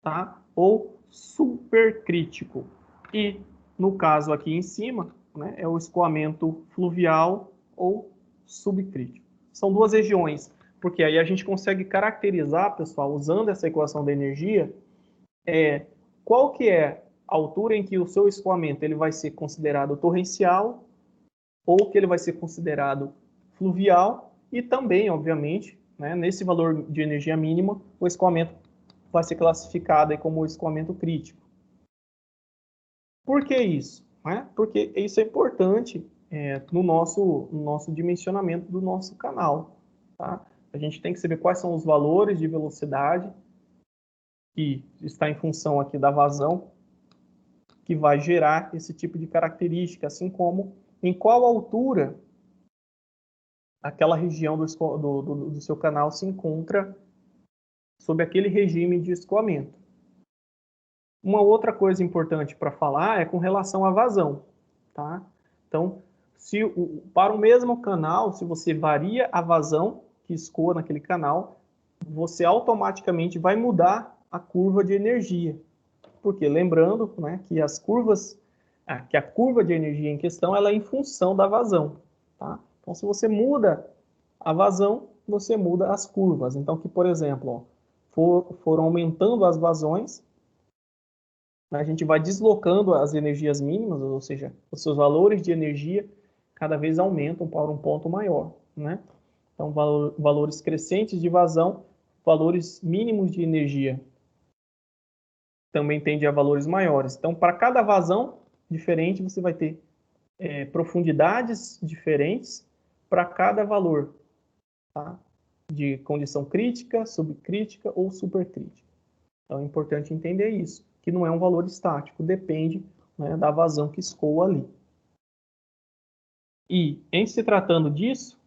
[SPEAKER 1] tá? Ou supercrítico. E, no caso aqui em cima, né, é o escoamento fluvial ou subcrítico. São duas regiões, porque aí a gente consegue caracterizar, pessoal, usando essa equação da energia, qual que é a altura em que o seu escoamento ele vai ser considerado torrencial ou que ele vai ser considerado fluvial e também, obviamente, né, nesse valor de energia mínima, o escoamento vai ser classificado aí como escoamento crítico. Por que isso? Porque isso é importante no nosso dimensionamento do nosso canal. Tá? A gente tem que saber quais são os valores de velocidade que está em função aqui da vazão que vai gerar esse tipo de característica, assim como em qual altura aquela região do seu canal se encontra sob aquele regime de escoamento. Uma outra coisa importante para falar é com relação à vazão, tá? Então, para o mesmo canal, se você varia a vazão que escoa naquele canal, você automaticamente vai mudar a curva de energia. Porque lembrando, né, que que a curva de energia em questão ela é em função da vazão, tá? Então, se você muda a vazão, você muda as curvas. Então, que por exemplo, foram aumentando as vazões, a gente vai deslocando as energias mínimas, ou seja, os seus valores de energia cada vez aumentam para um ponto maior, né? Então, valores crescentes de vazão, valores mínimos de energia também tende a valores maiores. Então, para cada vazão diferente, você vai ter profundidades diferentes para cada valor, tá? De condição crítica, subcrítica ou supercrítica. Então, é importante entender isso, que não é um valor estático, depende, né, da vazão que escoa ali. E, em se tratando disso,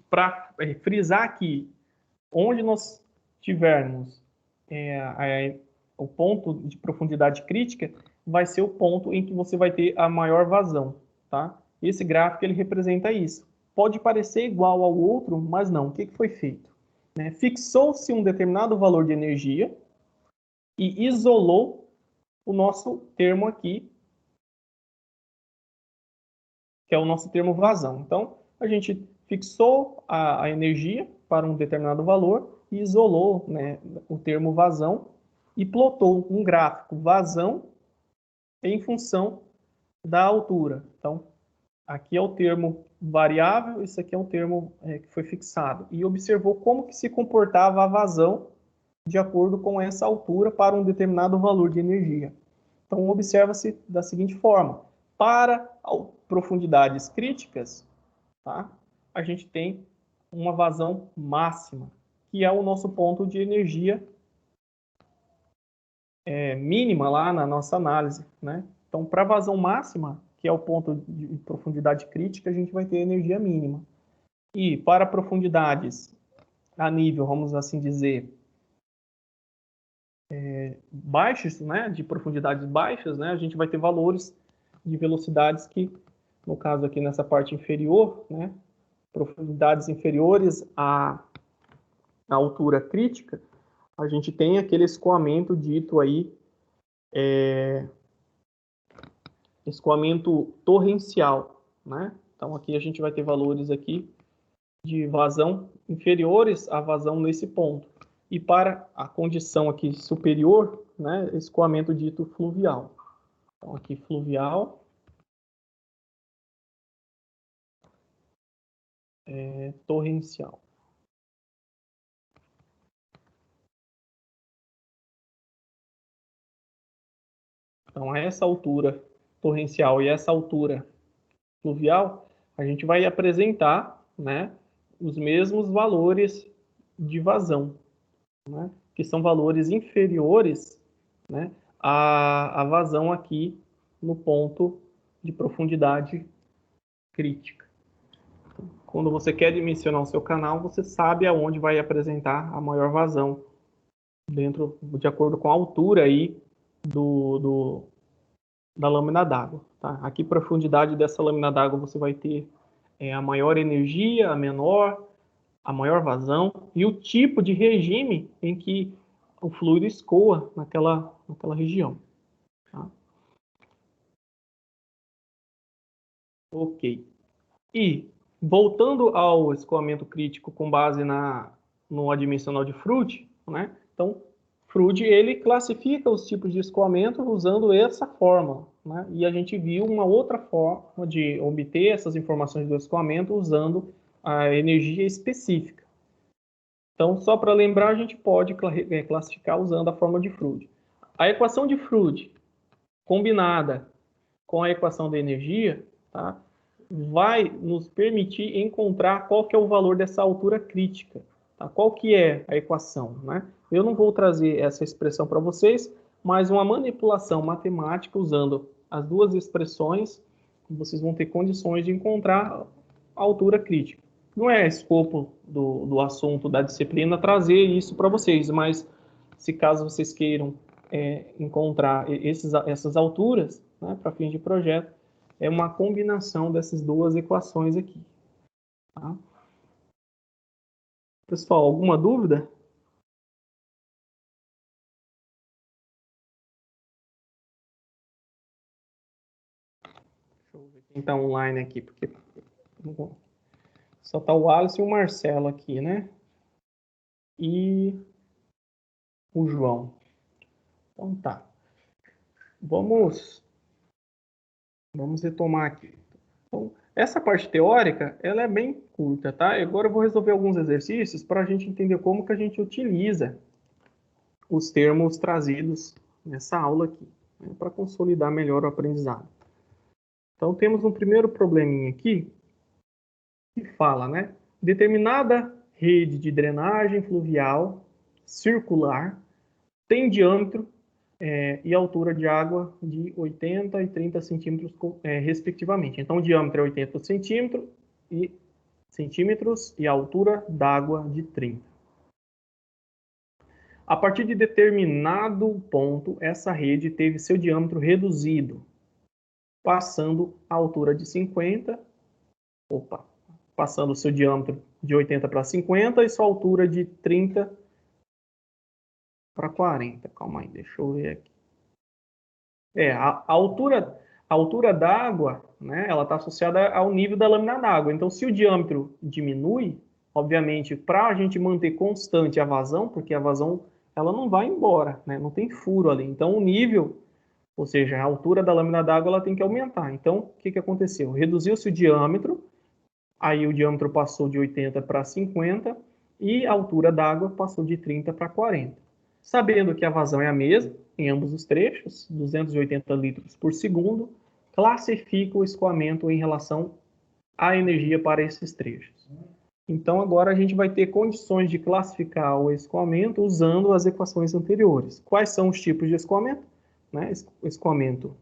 [SPEAKER 1] para frisar aqui, onde nós tivermos o ponto de profundidade crítica, vai ser o ponto em que você vai ter a maior vazão, tá? Esse gráfico, ele representa isso. Pode parecer igual ao outro, mas não. O que foi feito? Né? Fixou-se um determinado valor de energia e isolou o nosso termo aqui, que é o nosso termo vazão. Então, a gente fixou a energia para um determinado valor e isolou, né, o termo vazão e plotou um gráfico vazão em função da altura. Então, aqui é o termo variável, isso aqui é um termo que foi fixado. E observou como que se comportava a vazão de acordo com essa altura para um determinado valor de energia. Então, observa-se da seguinte forma. Para profundidades críticas, tá? A gente tem uma vazão máxima, que é o nosso ponto de energia mínima lá na nossa análise, né? Então, para a vazão máxima, que é o ponto de profundidade crítica, a gente vai ter energia mínima. E para profundidades a nível, vamos assim dizer, baixos, né, de profundidades baixas, né, a gente vai ter valores de velocidades que, no caso aqui nessa parte inferior, né, profundidades inferiores à altura crítica, a gente tem aquele escoamento dito aí, escoamento torrencial, né? Então aqui a gente vai ter valores aqui de vazão inferiores à vazão nesse ponto. E para a condição aqui superior, né, escoamento dito fluvial. Então aqui fluvial, torrencial. Então, a essa altura torrencial e essa altura fluvial, a gente vai apresentar, né, os mesmos valores de vazão, né, que são valores inferiores, né, à vazão aqui no ponto de profundidade crítica. Quando você quer dimensionar o seu canal, você sabe aonde vai apresentar a maior vazão, de acordo com a altura aí da lâmina d'água. Tá? Aqui, profundidade dessa lâmina d'água, você vai ter a maior energia, a menor, a maior vazão e o tipo de regime em que o fluido escoa naquela região. Tá? Ok. E, voltando ao escoamento crítico com base no adimensional de Froude, né? Então, Froude, ele classifica os tipos de escoamento usando essa fórmula, né? E a gente viu uma outra forma de obter essas informações do escoamento usando a energia específica. Então, só para lembrar, a gente pode classificar usando a fórmula de Froude. A equação de Froude, combinada com a equação da energia, tá? Vai nos permitir encontrar qual que é o valor dessa altura crítica. Tá? Qual que é a equação? Né? Eu não vou trazer essa expressão para vocês, mas uma manipulação matemática usando as duas expressões, vocês vão ter condições de encontrar a altura crítica. Não é escopo do assunto da disciplina trazer isso para vocês, mas se caso vocês queiram encontrar essas alturas, né, para fins de projeto, é uma combinação dessas duas equações aqui. Tá? Pessoal, alguma dúvida? Deixa eu ver quem está online aqui, porque só está o Alisson e o Marcelo aqui, né? E o João. Então tá. Vamos retomar aqui. Então, essa parte teórica, ela é bem curta, tá? Agora eu vou resolver alguns exercícios para a gente entender como que a gente utiliza os termos trazidos nessa aula aqui, né, para consolidar melhor o aprendizado. Então, temos um primeiro probleminha aqui, que fala, né? Determinada rede de drenagem fluvial circular tem diâmetro e altura de água de 80 e 30 centímetros, respectivamente. Então, o diâmetro é 80 centímetros e a altura d'água de 30. A partir de determinado ponto, essa rede teve seu diâmetro reduzido, passando a altura de 50, passando o seu diâmetro de 80 para 50 e sua altura de 30 para 40. Calma aí, deixa eu ver aqui. A altura d'água, né, ela está associada ao nível da lâmina d'água. Então, se o diâmetro diminui, obviamente, para a gente manter constante a vazão, porque a vazão ela não vai embora, né, não tem furo ali. Então, o nível, ou seja, a altura da lâmina d'água, ela tem que aumentar. Então, o que aconteceu? Reduziu-se o diâmetro, aí o diâmetro passou de 80 para 50 e a altura d'água passou de 30 para 40. Sabendo que a vazão é a mesma em ambos os trechos, 280 litros por segundo, classifica o escoamento em relação à energia para esses trechos. Então, agora a gente vai ter condições de classificar o escoamento usando as equações anteriores. Quais são os tipos de escoamento? Né? Escoamento.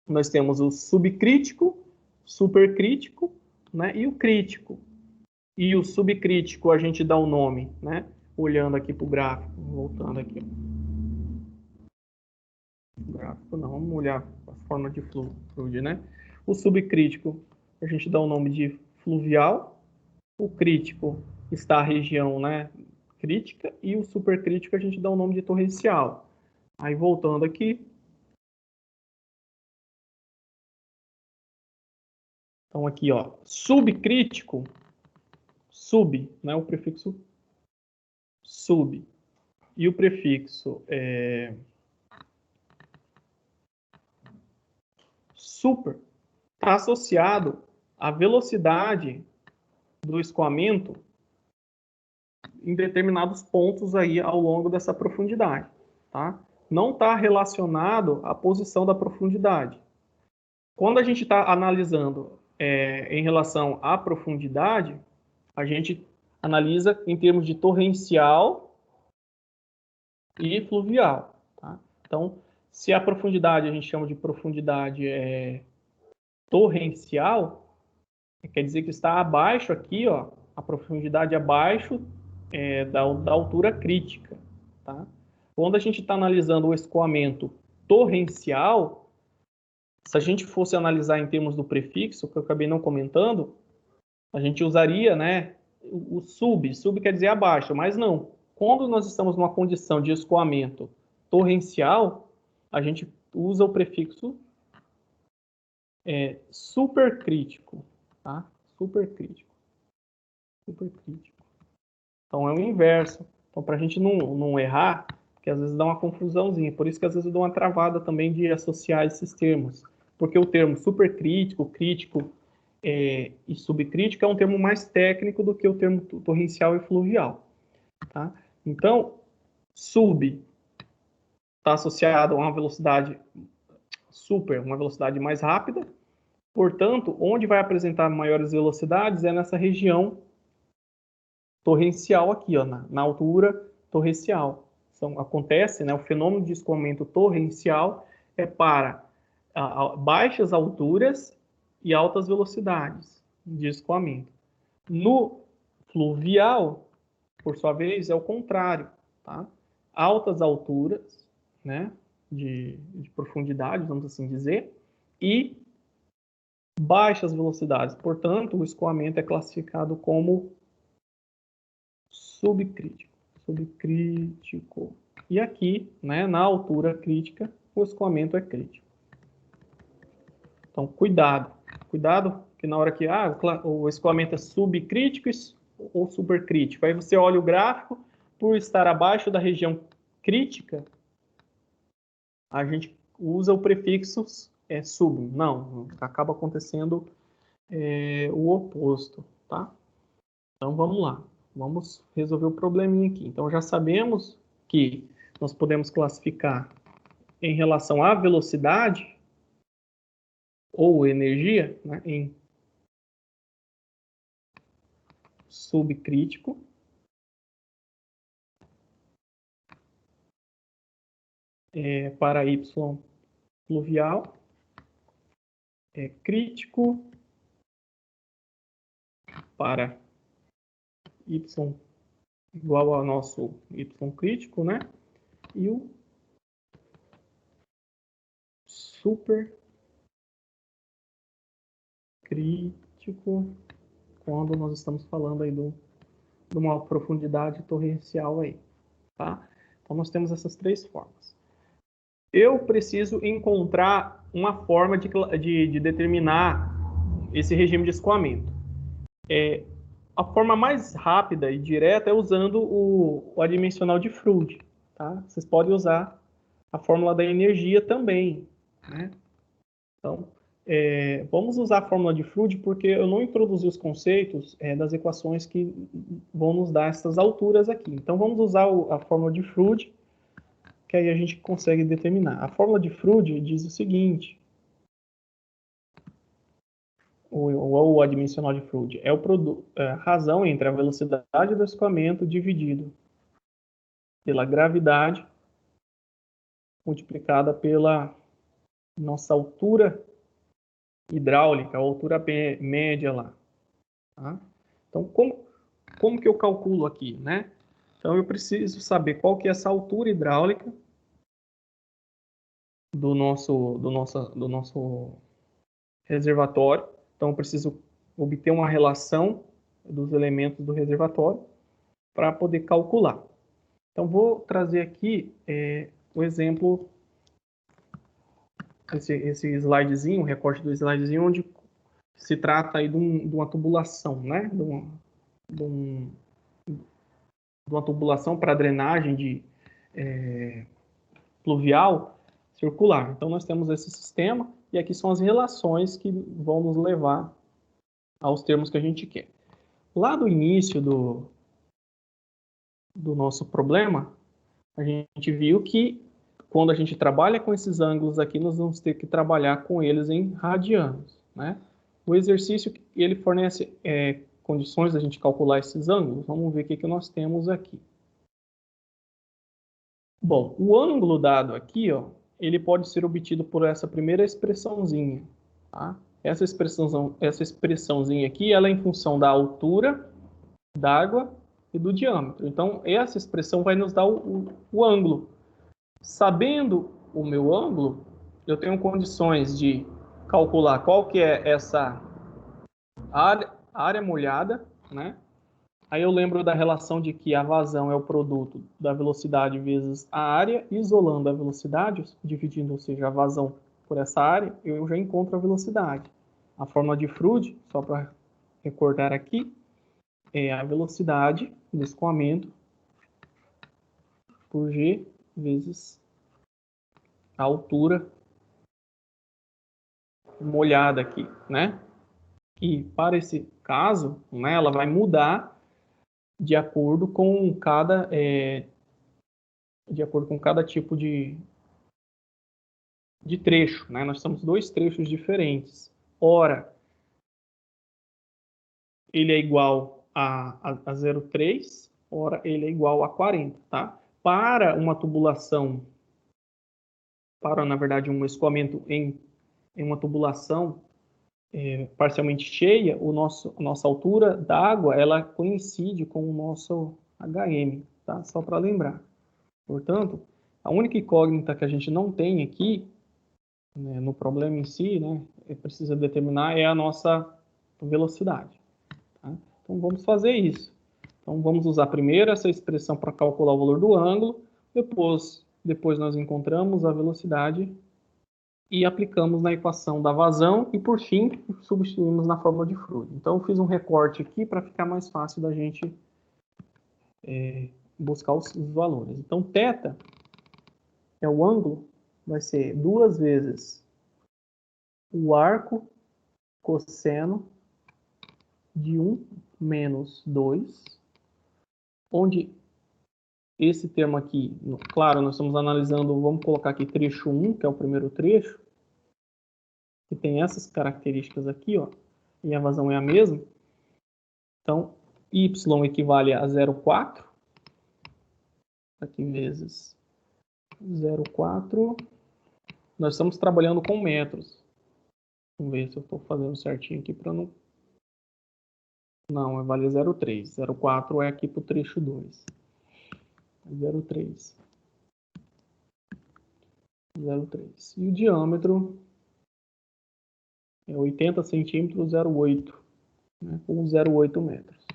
[SPEAKER 1] Nós temos o subcrítico, supercrítico, né? E o crítico. E o subcrítico a gente dá o nome, né? Olhando aqui para o gráfico, voltando aqui. O gráfico não, vamos olhar a forma de fluido, né? O subcrítico a gente dá o nome de fluvial, o crítico está a região, né, crítica, e o supercrítico a gente dá o nome de torrencial. Aí voltando aqui. Então aqui, ó, subcrítico, né, o prefixo sub. E o prefixo super está associado à velocidade do escoamento em determinados pontos aí ao longo dessa profundidade, tá? Não está relacionado à posição da profundidade. Quando a gente está analisando em relação à profundidade, a gente analisa em termos de torrencial e fluvial, tá? Então, se a profundidade a gente chama de profundidade torrencial, quer dizer que está abaixo aqui, ó, a profundidade abaixo da altura crítica, tá? Quando a gente está analisando o escoamento torrencial, se a gente fosse analisar em termos do prefixo, que eu acabei não comentando, a gente usaria, né, o sub quer dizer abaixo, mas não. Quando nós estamos numa condição de escoamento torrencial, a gente usa o prefixo supercrítico, tá? Supercrítico. Então é o inverso. Então, para a gente não errar, porque às vezes dá uma confusãozinha, por isso que às vezes eu dou uma travada também de associar esses termos. Porque o termo supercrítico, crítico e subcrítico é um termo mais técnico do que o termo torrencial e fluvial. Tá? Então, sub está associado a uma velocidade super, uma velocidade mais rápida. Portanto, onde vai apresentar maiores velocidades é nessa região torrencial aqui, ó, na altura torrencial. Então, acontece, né, o fenômeno de escoamento torrencial é para baixas alturas e altas velocidades de escoamento. No fluvial, por sua vez, é o contrário, tá? Altas alturas né, de profundidade, vamos assim dizer, e baixas velocidades. Portanto, o escoamento é classificado como subcrítico. Subcrítico. E aqui, né, na altura crítica, o escoamento é crítico. Então, cuidado. Cuidado que na hora que o escoamento é subcrítico ou supercrítico. Aí você olha o gráfico, por estar abaixo da região crítica, a gente usa o prefixo sub. Não, acaba acontecendo o oposto, tá? Então, vamos lá. Vamos resolver o probleminha aqui. Então, já sabemos que nós podemos classificar em relação à velocidade ou energia, né, em subcrítico, para Y pluvial, crítico para Y igual ao nosso Y crítico, né? E o super crítico quando nós estamos falando aí de uma profundidade torrencial aí, tá? Então nós temos essas três formas. Eu preciso encontrar uma forma de determinar esse regime de escoamento. A forma mais rápida e direta é usando o adimensional de Froude, tá? Vocês podem usar a fórmula da energia também, né? Então, vamos usar a fórmula de Froude porque eu não introduzi os conceitos das equações que vão nos dar essas alturas aqui. Então, vamos usar a fórmula de Froude, que aí a gente consegue determinar. A fórmula de Froude diz o seguinte, o adimensional de Froude, é a razão entre a velocidade do escoamento dividido pela gravidade multiplicada pela nossa altura hidráulica, a altura média lá. Tá? Então, como que eu calculo aqui, né? Então, eu preciso saber qual que é essa altura hidráulica do nosso reservatório. Então, eu preciso obter uma relação dos elementos do reservatório para poder calcular. Então, vou trazer aqui o exemplo, esse slidezinho, o recorte do slidezinho, onde se trata aí de uma tubulação, né? De uma tubulação para drenagem pluvial circular. Então, nós temos esse sistema e aqui são as relações que vão nos levar aos termos que a gente quer. Lá do início do nosso problema, a gente viu que quando a gente trabalha com esses ângulos aqui, nós vamos ter que trabalhar com eles em radianos, né? O exercício, ele fornece condições da gente calcular esses ângulos. Vamos ver o que nós temos aqui. Bom, o ângulo dado aqui, ó, ele pode ser obtido por essa primeira expressãozinha, tá? Essa expressãozinha aqui, ela é em função da altura d'água e do diâmetro. Então, essa expressão vai nos dar o ângulo. Sabendo o meu ângulo, eu tenho condições de calcular qual que é essa área molhada, né? Aí eu lembro da relação de que a vazão é o produto da velocidade vezes a área, isolando a velocidade, dividindo, ou seja, a vazão por essa área, eu já encontro a velocidade. A fórmula de Froude, só para recordar aqui, é a velocidade do escoamento por G vezes a altura molhada aqui, né? E para esse caso, né, ela vai mudar de acordo com cada tipo de trecho, né? Nós temos dois trechos diferentes. Ora, ele é igual a 0,3, ora ele é igual a 40, tá? Para uma tubulação, na verdade, um escoamento em uma tubulação parcialmente cheia, a nossa altura d'água, ela coincide com o nosso HM, tá? Só para lembrar. Portanto, A única incógnita que a gente não tem aqui, né, no problema em si, né, precisa determinar é a nossa velocidade. Tá? Então vamos fazer isso. Então vamos usar primeiro essa expressão para calcular o valor do ângulo, depois nós encontramos a velocidade e aplicamos na equação da vazão e, por fim, substituímos na fórmula de Freud. Então eu fiz um recorte aqui para ficar mais fácil da gente buscar os valores. Então θ é o ângulo, vai ser 2 vezes o arco cosseno de 1 menos 2, onde esse termo aqui, claro, nós estamos analisando, vamos colocar aqui trecho 1, que é o primeiro trecho, que tem essas características aqui, ó, e a vazão é a mesma. Então, y equivale a 0,4, aqui vezes 0,4. Nós estamos trabalhando com metros. Vamos ver se eu estou fazendo certinho aqui para não... Não, vale 0,3. 0,4 é aqui para o trecho 2. 0,3. 0,3. E o diâmetro é 80 centímetros, 0,8. Né, com 0,8 metros.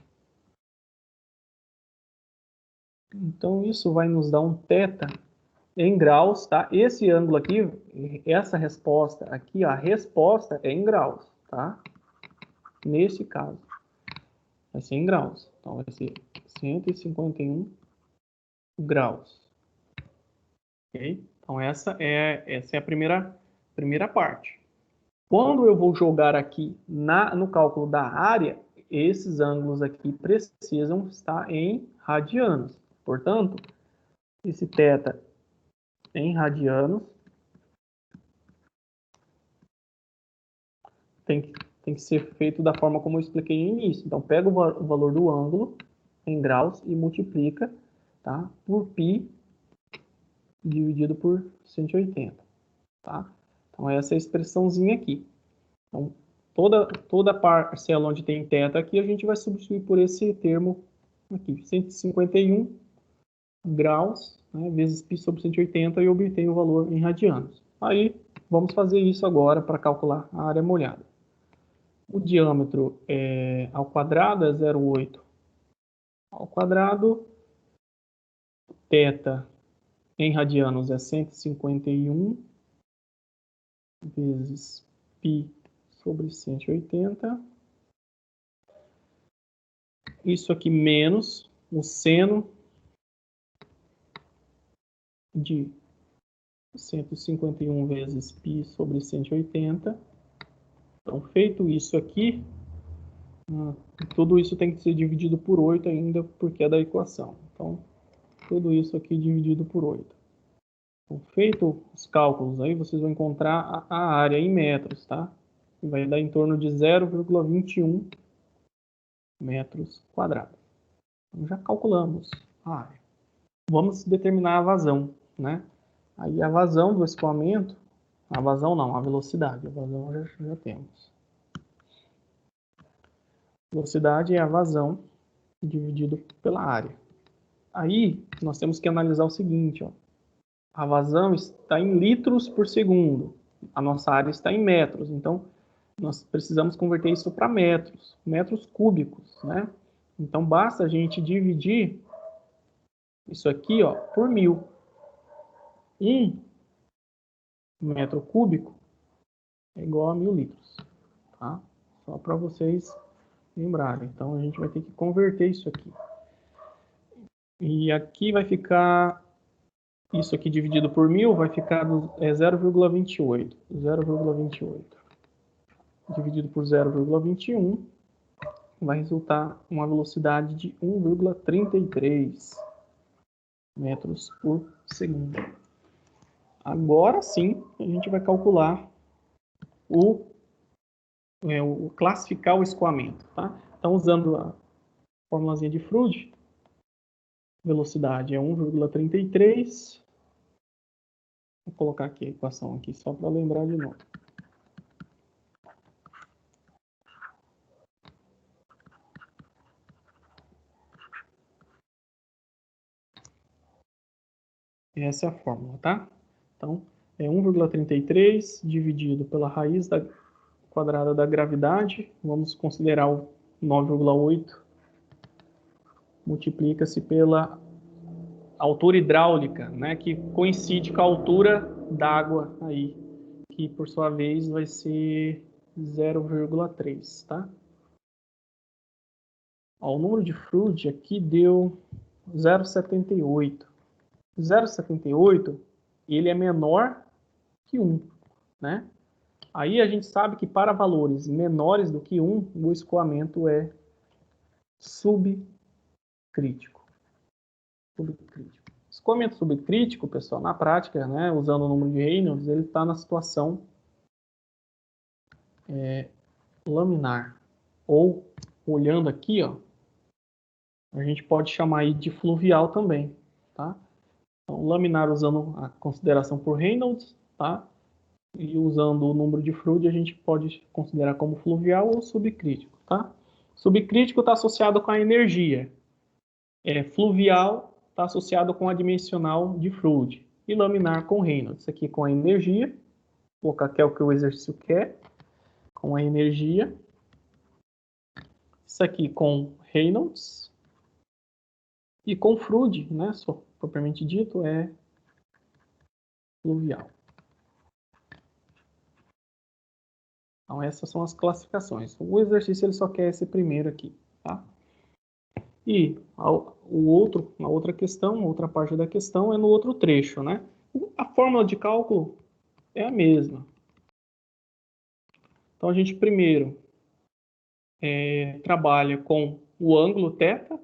[SPEAKER 1] Então, isso vai nos dar um θ em graus, tá? Esse ângulo aqui, essa resposta aqui, a resposta é em graus, tá? Nesse caso, vai ser em graus. Então, vai ser 151 graus. Ok? Então, essa é a primeira parte. Quando eu vou jogar aqui no cálculo da área, esses ângulos aqui precisam estar em radianos. Portanto, esse θ em radianos tem que ser feito da forma como eu expliquei no início. Então, pega o valor do ângulo em graus e multiplica, tá, por π dividido por 180. Tá? Então, essa é a expressãozinha aqui. Então, toda parcela onde tem θ aqui, a gente vai substituir por esse termo aqui, 151 graus, né, vezes π sobre 180, e obtenho o valor em radianos. Aí, vamos fazer isso agora para calcular a área molhada. O diâmetro ao quadrado é 0,8 ao quadrado. Θ em radianos é 151 vezes π sobre 180. Isso aqui menos o seno de 151 vezes π sobre 180. Então, feito isso aqui, tudo isso tem que ser dividido por 8 ainda, porque é da equação. Então, tudo isso aqui dividido por 8. Então, feito os cálculos aí, vocês vão encontrar a área em metros, tá? E vai dar em torno de 0,21 metros quadrados. Então, já calculamos a área. Vamos determinar a vazão, né? Aí a vazão do escoamento, a vazão não, a velocidade. A vazão já temos. Velocidade é a vazão dividido pela área. Aí nós temos que analisar o seguinte, ó. A vazão está em litros por segundo. A nossa área está em metros. Então, nós precisamos converter isso para metros. Metros cúbicos, né? Então, basta a gente dividir isso aqui, ó, por 1000. 1 metro cúbico é igual a 1000 litros. Tá? Só para vocês lembrarem. Então, a gente vai ter que converter isso aqui. E aqui vai ficar... Isso aqui dividido por 1000 vai ficar 0,28. 0,28. Dividido por 0,21 vai resultar uma velocidade de 1,33 metros por segundo. Agora sim, a gente vai calcular classificar o escoamento. Tá? Então, usando a formulazinha de Freud, velocidade é 1,33. Vou colocar aqui a equação aqui só para lembrar de novo. Essa é a fórmula, tá? Então, é 1,33 dividido pela raiz quadrada da gravidade. Vamos considerar o 9,8. Multiplica-se pela altura hidráulica, né? Que coincide com a altura d'água aí, que por sua vez vai ser 0,3, tá? Ó, o número de Froude aqui deu 0,78. 0,78, ele é menor que 1, né? Aí a gente sabe que para valores menores do que 1, o escoamento é subcrítico. Subcrítico. Escoamento subcrítico, pessoal, na prática, né, usando o número de Reynolds, ele está na situação laminar. Ou, olhando aqui, ó, a gente pode chamar aí de fluvial também, tá? Então, laminar usando a consideração por Reynolds, tá? E usando o número de Froude, a gente pode considerar como fluvial ou subcrítico, tá? Subcrítico está associado com a energia. Fluvial está associado com a dimensional de Froude. E laminar com Reynolds. Isso aqui com a energia. Vou colocar que é o que o exercício quer. Com a energia. Isso aqui com Reynolds. E com Froude, né? Só propriamente dito, é fluvial. Então, essas são as classificações. O exercício ele só quer esse primeiro aqui, tá? E a outra questão, a outra parte da questão é no outro trecho, né? A fórmula de cálculo é a mesma. Então, a gente primeiro trabalha com o ângulo θ.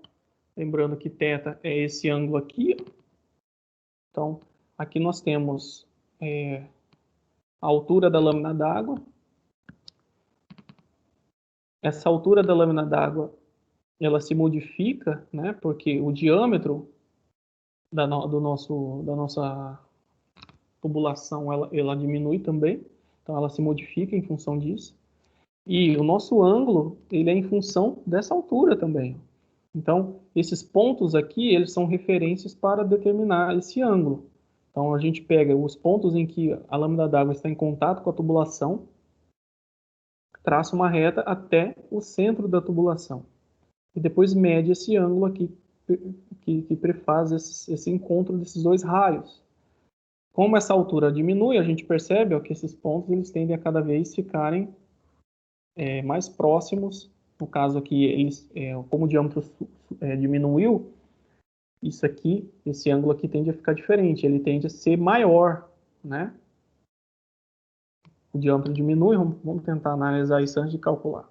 [SPEAKER 1] Lembrando que θ é esse ângulo aqui. Então, aqui nós temos a altura da lâmina d'água. Essa altura da lâmina d'água, ela se modifica, né? Porque o diâmetro da nossa tubulação, ela diminui também. Então, ela se modifica em função disso. E o nosso ângulo, ele é em função dessa altura também. Então, esses pontos aqui, eles são referências para determinar esse ângulo. Então, a gente pega os pontos em que a lâmina d'água está em contato com a tubulação, traça uma reta até o centro da tubulação. E depois mede esse ângulo aqui, que prefaz esse encontro desses dois raios. Como essa altura diminui, a gente percebe ó, que esses pontos eles tendem a cada vez ficarem mais próximos. No caso aqui, eles, como o diâmetro diminuiu, isso aqui, esse ângulo aqui tende a ficar diferente, ele tende a ser maior, né? O diâmetro diminui, vamos tentar analisar isso antes de calcular.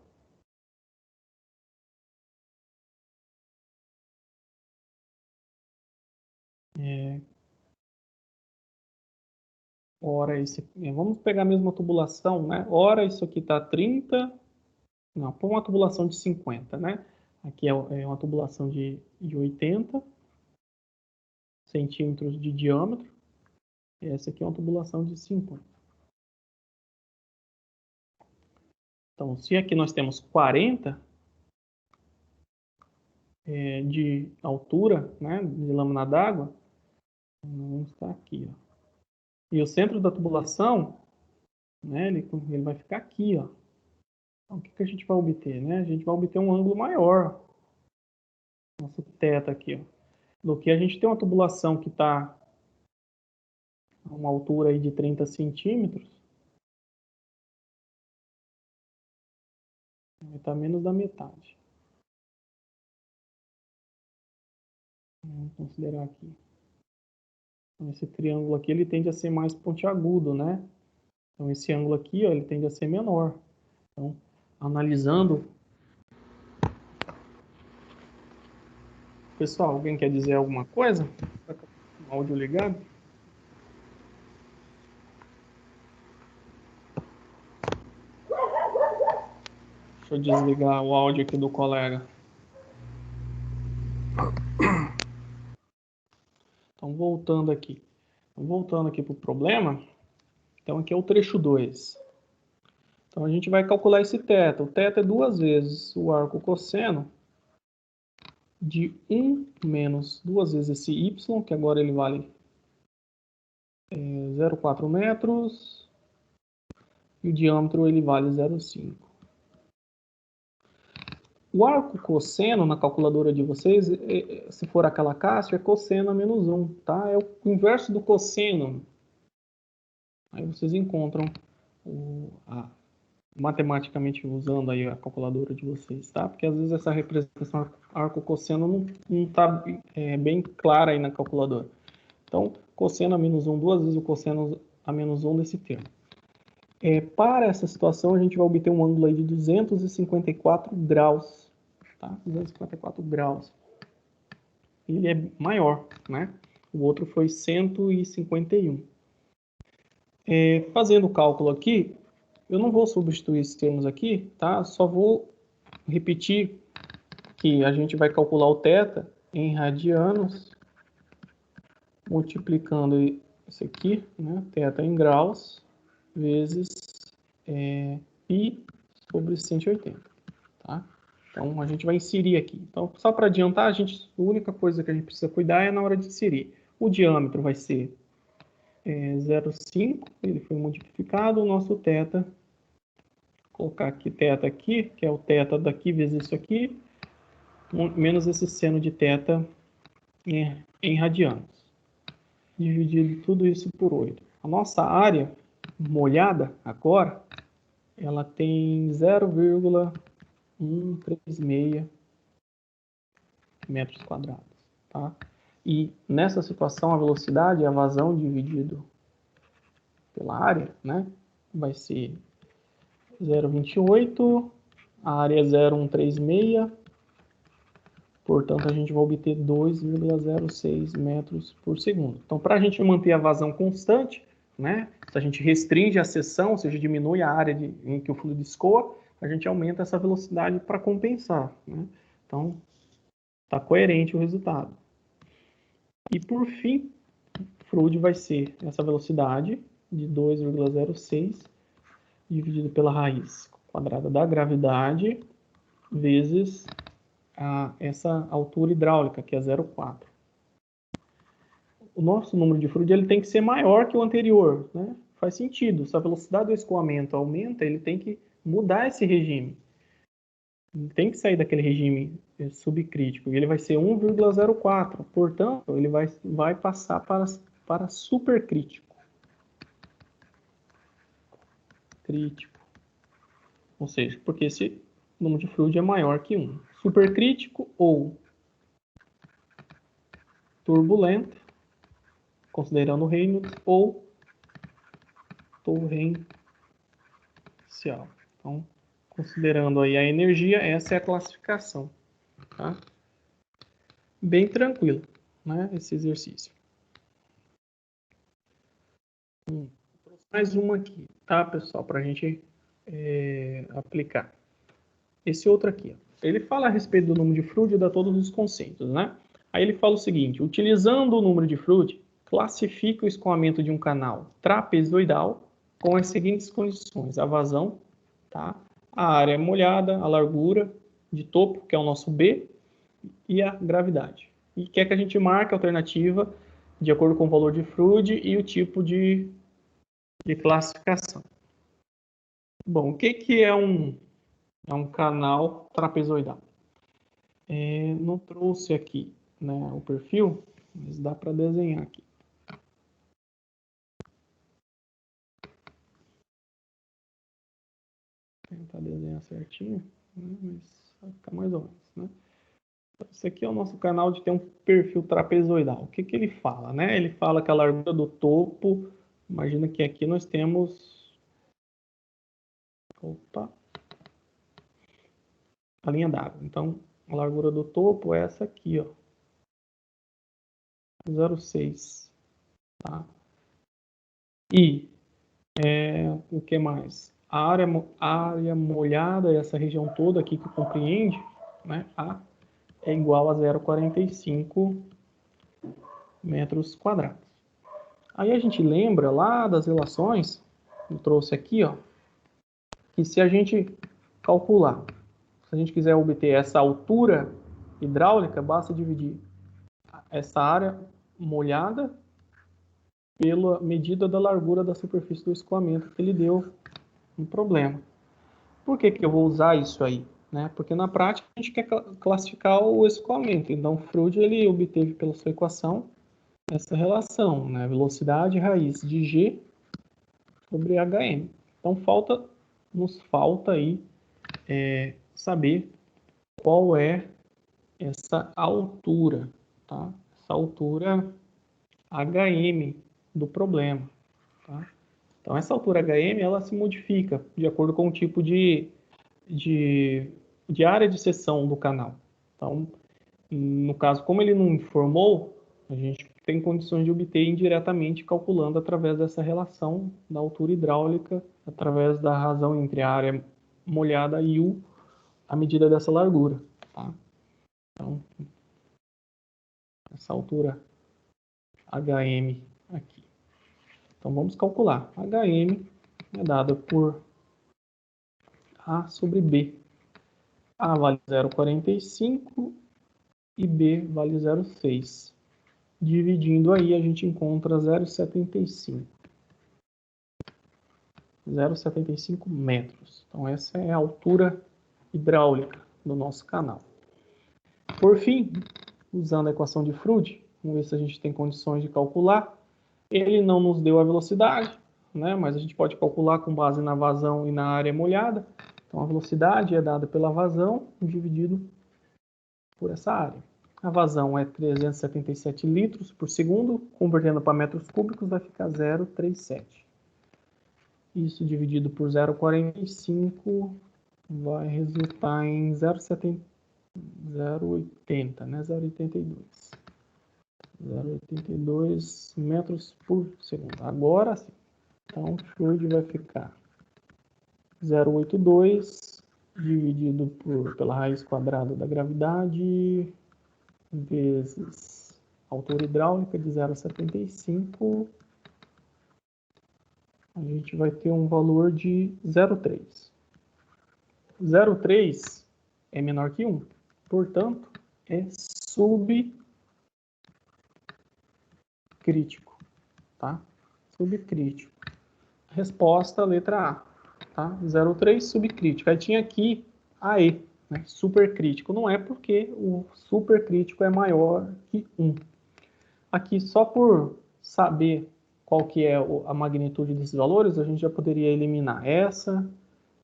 [SPEAKER 1] Ora, vamos pegar a mesma tubulação, né? Ora, isso aqui está 30, não, põe uma tubulação de 50, né? Aqui é uma tubulação de 80 centímetros de diâmetro. E essa aqui é uma tubulação de 50. Então, se aqui nós temos 40 de altura, né, de lâmina d'água, vamos estar aqui, ó. E o centro da tubulação, né, ele vai ficar aqui, ó. Então, o que a gente vai obter, né? A gente vai obter um ângulo maior. Nosso θ aqui, ó. Do que a gente tem uma tubulação que está a uma altura aí de 30 centímetros, vai estar menos da metade. Vamos considerar aqui. Então, esse triângulo aqui, ele tende a ser mais pontiagudo, né? Então, esse ângulo aqui, ó, ele tende a ser menor. Então, analisando... Pessoal, alguém quer dizer alguma coisa? Está com o áudio ligado? Deixa eu desligar o áudio aqui do colega. Então, voltando aqui para o problema. Então, aqui é o trecho 2. Então, a gente vai calcular esse θ. O θ é 2 vezes o arco cosseno de 1 menos 2 vezes esse y, que agora ele vale 0,4 metros e o diâmetro ele vale 0,5. O arco cosseno na calculadora de vocês, se for aquela caixa, é cosseno a menos 1, tá? É o inverso do cosseno. Aí vocês encontram matematicamente usando aí a calculadora de vocês, tá? Porque às vezes essa representação arco-cosseno não está bem clara aí na calculadora. Então, cosseno a menos 1, duas vezes o cosseno a menos 1 desse termo. Para essa situação, a gente vai obter um ângulo aí de 254 graus, tá? 254 graus. Ele é maior, né? O outro foi 151. Fazendo o cálculo aqui, eu não vou substituir esses termos aqui, tá? Só vou repetir que a gente vai calcular o θ em radianos, multiplicando isso aqui, né? θ em graus, vezes π sobre 180, tá? Então, a gente vai inserir aqui. Então, só para adiantar, a única coisa que a gente precisa cuidar é na hora de inserir. O diâmetro vai ser 0,5, ele foi modificado, o nosso θ, colocar aqui θ aqui, que é o θ daqui vezes isso aqui, menos esse seno de θ em radianos. Dividido tudo isso por 8. A nossa área molhada agora, ela tem 0,136 metros quadrados, tá? E nessa situação, a velocidade, a vazão dividido pela área, né, vai ser 0,28, a área é 0,136, portanto, a gente vai obter 2,06 metros por segundo. Então, para a gente manter a vazão constante, né, se a gente restringe a seção, ou seja, diminui a área em que o fluido escoa, a gente aumenta essa velocidade para compensar, né? Então, está coerente o resultado. E, por fim, o fluido vai ser essa velocidade de 2,06 dividido pela raiz quadrada da gravidade vezes essa altura hidráulica, que é 0,4. O nosso número de Froude ele tem que ser maior que o anterior, né? Faz sentido. Se a velocidade do escoamento aumenta, ele tem que mudar esse regime. Ele tem que sair daquele regime subcrítico. E ele vai ser 1,04. Portanto, ele vai passar para supercrítico. Crítico. Ou seja, porque esse número de Froude é maior que 1. Supercrítico ou turbulento, considerando o Reynolds, ou torrencial. Então, considerando aí a energia, essa é a classificação, tá? Bem tranquilo, né, esse exercício. Mais uma aqui, tá, pessoal, para a gente aplicar. Esse outro aqui, ó. Ele fala a respeito do número de Froude e dá todos os conceitos, né? Aí ele fala o seguinte: utilizando o número de Froude, classifica o escoamento de um canal trapezoidal com as seguintes condições: a vazão, tá? A área molhada, a largura de topo, que é o nosso B, e a gravidade. E quer que a gente marque a alternativa de acordo com o valor de Froude e o tipo de classificação. Bom, o que é um canal trapezoidal? Não trouxe aqui, né, o perfil, mas dá para desenhar aqui. Tentar desenhar certinho, né, mas vai ficar mais ou menos, né? Esse aqui é o nosso canal de ter um perfil trapezoidal. O que ele fala, né? Ele fala que a largura do topo, imagina que aqui nós temos a linha d'água. Então, a largura do topo é essa aqui, ó, 0,6, tá? E o que mais? A área molhada, essa região toda aqui que compreende, né, A é igual a 0,45 metros quadrados. Aí a gente lembra lá das relações, eu trouxe aqui, ó, que se a gente calcular, se a gente quiser obter essa altura hidráulica, basta dividir essa área molhada pela medida da largura da superfície do escoamento que ele deu um problema. Por que eu vou usar isso aí? Né? Porque na prática a gente quer classificar o escoamento. Então o Freud ele obteve pela sua equação essa relação, né? Velocidade raiz de G sobre HM. Então nos falta aí saber qual é essa altura, tá? Essa altura HM do problema, tá? Então essa altura HM ela se modifica de acordo com o tipo de área de seção do canal. Então, no caso, como ele não informou, a gente tem condições de obter indiretamente calculando através dessa relação da altura hidráulica, através da razão entre a área molhada e a medida dessa largura. Tá? Então, essa altura HM aqui. Então, vamos calcular. HM é dada por A sobre B. A vale 0,45 e B vale 0,6. Dividindo aí, a gente encontra 0,75. 0,75 metros. Então, essa é a altura hidráulica do nosso canal. Por fim, usando a equação de Freud, vamos ver se a gente tem condições de calcular. Ele não nos deu a velocidade, né? Mas a gente pode calcular com base na vazão e na área molhada. Então, a velocidade é dada pela vazão dividido por essa área. A vazão é 377 litros por segundo, convertendo para metros cúbicos vai ficar 0,37. Isso dividido por 0,45 vai resultar em 0,80, né? 0,82. 0,82 metros por segundo. Agora sim. Então, o fluido vai ficar 0,82 dividido pela raiz quadrada da gravidade vezes a altura hidráulica de 0,75, a gente vai ter um valor de 0,3. 0,3 é menor que 1, portanto, é subcrítico, tá? Subcrítico. Resposta, letra A, tá? 0,3 subcrítico. Aí tinha aqui AE, né? Supercrítico. Não é porque o supercrítico é maior que 1. Aqui, só por saber qual que é a magnitude desses valores, a gente já poderia eliminar essa,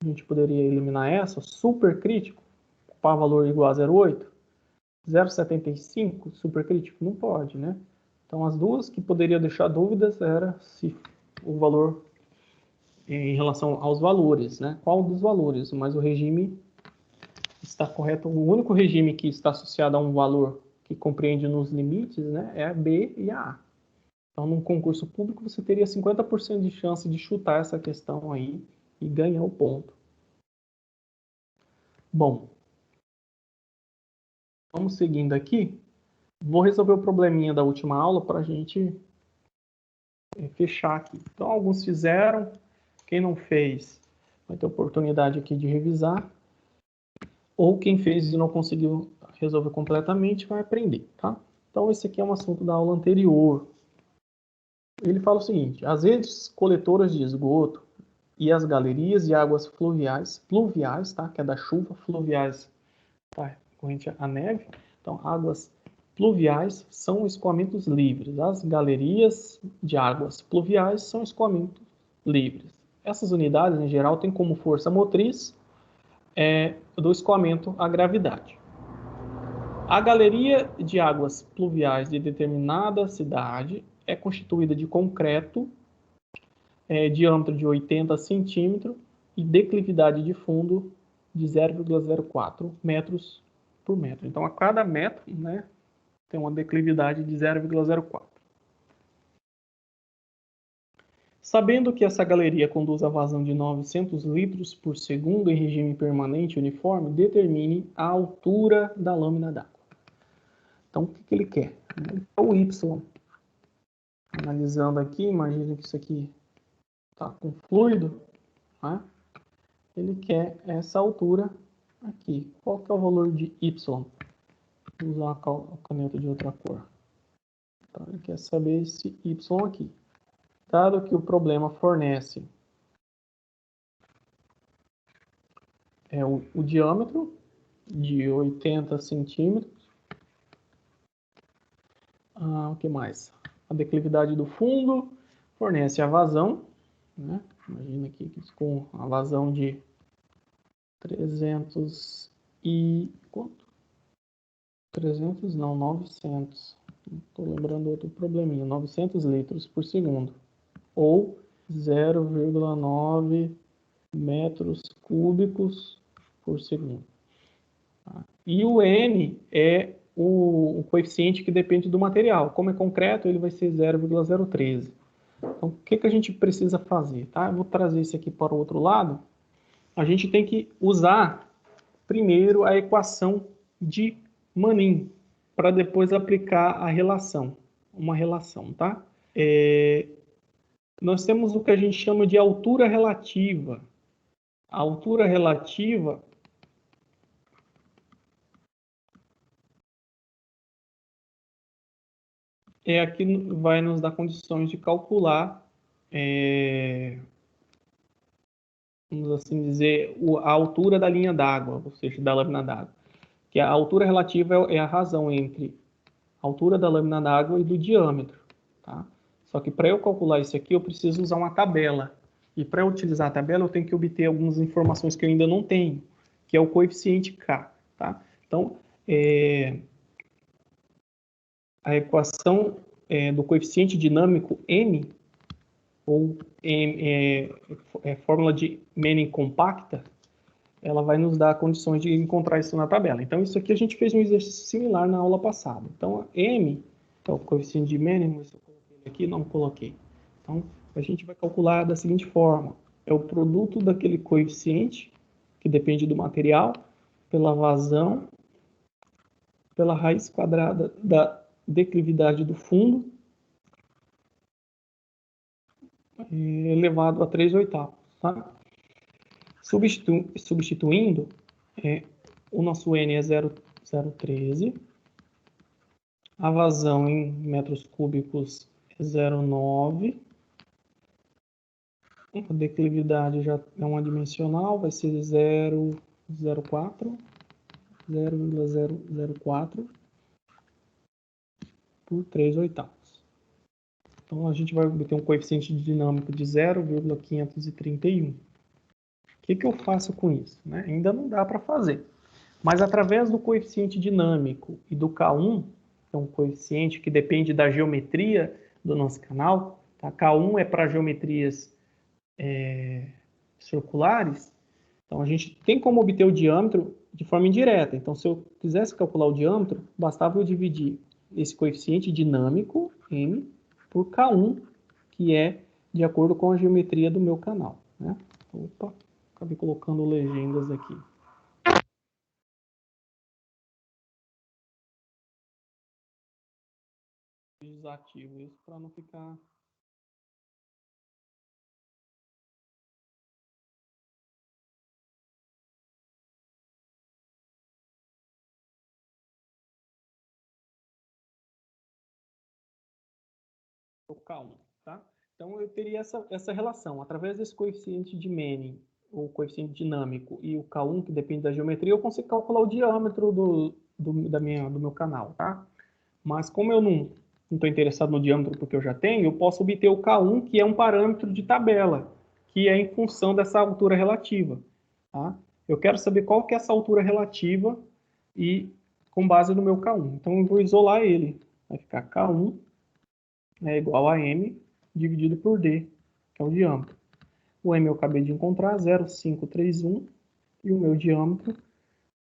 [SPEAKER 1] a gente poderia eliminar essa, supercrítico, para valor igual a 0,8, 0,75, supercrítico, não pode, né? Então, as duas que poderiam deixar dúvidas era se o valor em relação aos valores, né? Qual dos valores? Mas o regime está correto. O único regime que está associado a um valor que compreende nos limites, né, é a B e a A. Então, num concurso público, você teria 50% de chance de chutar essa questão aí e ganhar o ponto. Bom, vamos seguindo aqui. Vou resolver o probleminha da última aula para a gente fechar aqui. Então, alguns fizeram. Quem não fez vai ter oportunidade aqui de revisar. Ou quem fez e não conseguiu resolver completamente vai aprender, tá? Então, esse aqui é um assunto da aula anterior. Ele fala o seguinte: as redes coletoras de esgoto e as galerias de águas pluviais, tá? Que é da chuva, fluviais, tá? Corrente a neve. Então, águas pluviais são escoamentos livres. As galerias de águas pluviais são escoamentos livres. Essas unidades, em geral, têm como força motriz do escoamento a gravidade. A galeria de águas pluviais de determinada cidade é constituída de concreto, diâmetro de 80 centímetros e declividade de fundo de 0,04 metros por metro. Então, a cada metro, né, tem uma declividade de 0,04. Sabendo que essa galeria conduz a vazão de 900 litros por segundo em regime permanente uniforme, determine a altura da lâmina d'água. Então, o que ele quer? Ele quer o Y. Analisando aqui, imagina que isso aqui está com fluido, né? Ele quer essa altura aqui. Qual que é o valor de Y? Vou usar a caneta de outra cor. Então, ele quer saber esse Y aqui. dado que o problema fornece o diâmetro de 80 centímetros, o que mais? A declividade do fundo, fornece a vazão, né? Imagina aqui com a vazão de 300 e... quanto? 300 não, 900. Estou lembrando outro probleminha. 900 litros por segundo. Ou 0,9 metros cúbicos por segundo. E o N é o coeficiente que depende do material. Como é concreto, ele vai ser 0,013. Então, o que a gente precisa fazer? Tá? Eu vou trazer isso aqui para o outro lado. A gente tem que usar primeiro a equação de Manin, para depois aplicar a relação. Uma relação, tá? Nós temos o que a gente chama de altura relativa. A altura relativa é a que vai nos dar condições de calcular, vamos assim dizer, a altura da linha d'água, ou seja, da lâmina d'água. Que a altura relativa é a razão entre a altura da lâmina d'água e do diâmetro. Tá? Só que para eu calcular isso aqui, eu preciso usar uma tabela. E para eu utilizar a tabela, eu tenho que obter algumas informações que eu ainda não tenho, que é o coeficiente K. Tá? Então, a equação do coeficiente dinâmico M, ou fórmula de Manning compacta, ela vai nos dar condições de encontrar isso na tabela. Então, isso aqui a gente fez um exercício similar na aula passada. Então, M, que é o coeficiente de Manning, eu coloquei aqui, não coloquei. Então, a gente vai calcular da seguinte forma. É o produto daquele coeficiente, que depende do material, pela vazão, pela raiz quadrada da declividade do fundo, elevado a 3/8. Tá? Substituindo, o nosso N é 0,013, a vazão em metros cúbicos é 0,9, a declividade já é uma dimensional, vai ser 0,04, 0,004 por 3/8. Então, a gente vai obter um coeficiente dinâmico de 0,531. O que eu faço com isso? Ainda não dá para fazer. Mas através do coeficiente dinâmico e do K1, que é um coeficiente que depende da geometria do nosso canal, tá? K1 é para geometrias circulares, então a gente tem como obter o diâmetro de forma indireta. Então, se eu quisesse calcular o diâmetro, bastava eu dividir esse coeficiente dinâmico, M, por K1, que é de acordo com a geometria do meu canal. Né? Opa, acabei colocando legendas aqui. Desativo isso para não ficar... o K1, tá? Então, eu teria essa relação. Através desse coeficiente de Manning, o coeficiente dinâmico, e o K1, que depende da geometria, eu consigo calcular o diâmetro do meu canal, tá? Mas como eu não estou interessado no diâmetro porque eu já tenho, eu posso obter o K1, que é um parâmetro de tabela, que é em função dessa altura relativa, tá? Eu quero saber qual que é essa altura relativa e com base no meu K1. Então, eu vou isolar ele. Vai ficar K1 é igual a M dividido por D, que é o diâmetro. O M eu acabei de encontrar, 0,531, e o meu diâmetro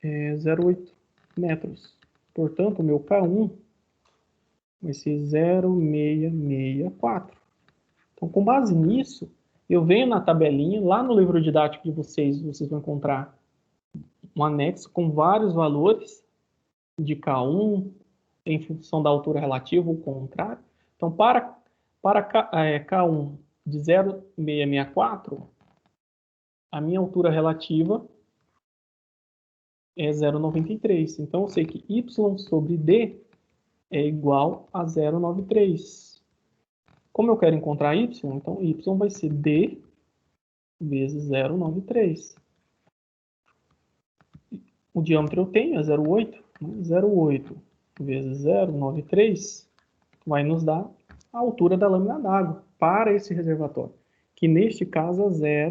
[SPEAKER 1] é 0,8 metros. Portanto, o meu K1 vai ser 0,664. Então, com base nisso, eu venho na tabelinha, lá no livro didático de vocês vão encontrar um anexo com vários valores de K1, em função da altura relativa, ou contrário. Então, para K1 de 0,664, a minha altura relativa é 0,93. Então, eu sei que Y sobre D é igual a 0,93. Como eu quero encontrar y, então y vai ser d vezes 0,93. O diâmetro eu tenho, é 0,8. 0,8 vezes 0,93 vai nos dar a altura da lâmina d'água para esse reservatório, que neste caso é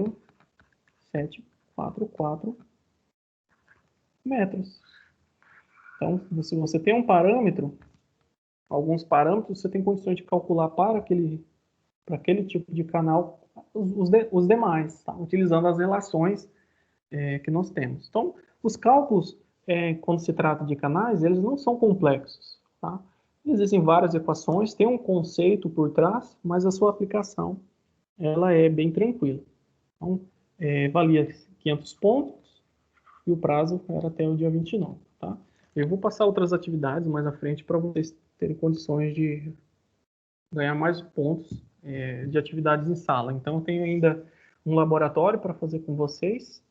[SPEAKER 1] 0,744 metros. Então, se você tem um parâmetro, alguns parâmetros, você tem condições de calcular para aquele tipo de canal os demais, tá? Utilizando as relações que nós temos. Então, os cálculos, quando se trata de canais, eles não são complexos, tá? Existem várias equações, tem um conceito por trás, mas a sua aplicação ela é bem tranquila. Então, valia 500 pontos e o prazo era até o dia 29, tá? Eu vou passar outras atividades mais à frente para vocês terem condições de ganhar mais pontos de atividades em sala. Então, eu tenho ainda um laboratório para fazer com vocês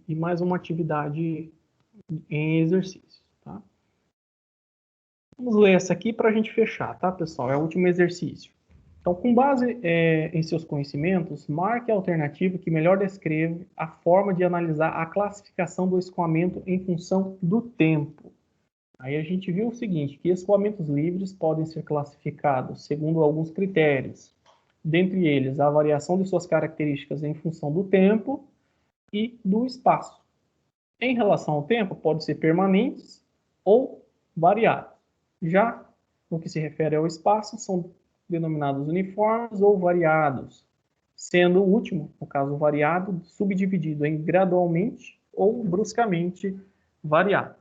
[SPEAKER 1] e mais uma atividade em exercício, tá? Vamos ler essa aqui para a gente fechar, tá, pessoal? É o último exercício. Então, com base em seus conhecimentos, marque a alternativa que melhor descreve a forma de analisar a classificação do escoamento em função do tempo. Aí a gente viu o seguinte, que escoamentos livres podem ser classificados segundo alguns critérios, dentre eles a variação de suas características em função do tempo e do espaço. Em relação ao tempo, pode ser permanentes ou variados. Já no que se refere ao espaço, são denominados uniformes ou variados, sendo o último, no caso variado, subdividido em gradualmente ou bruscamente variado.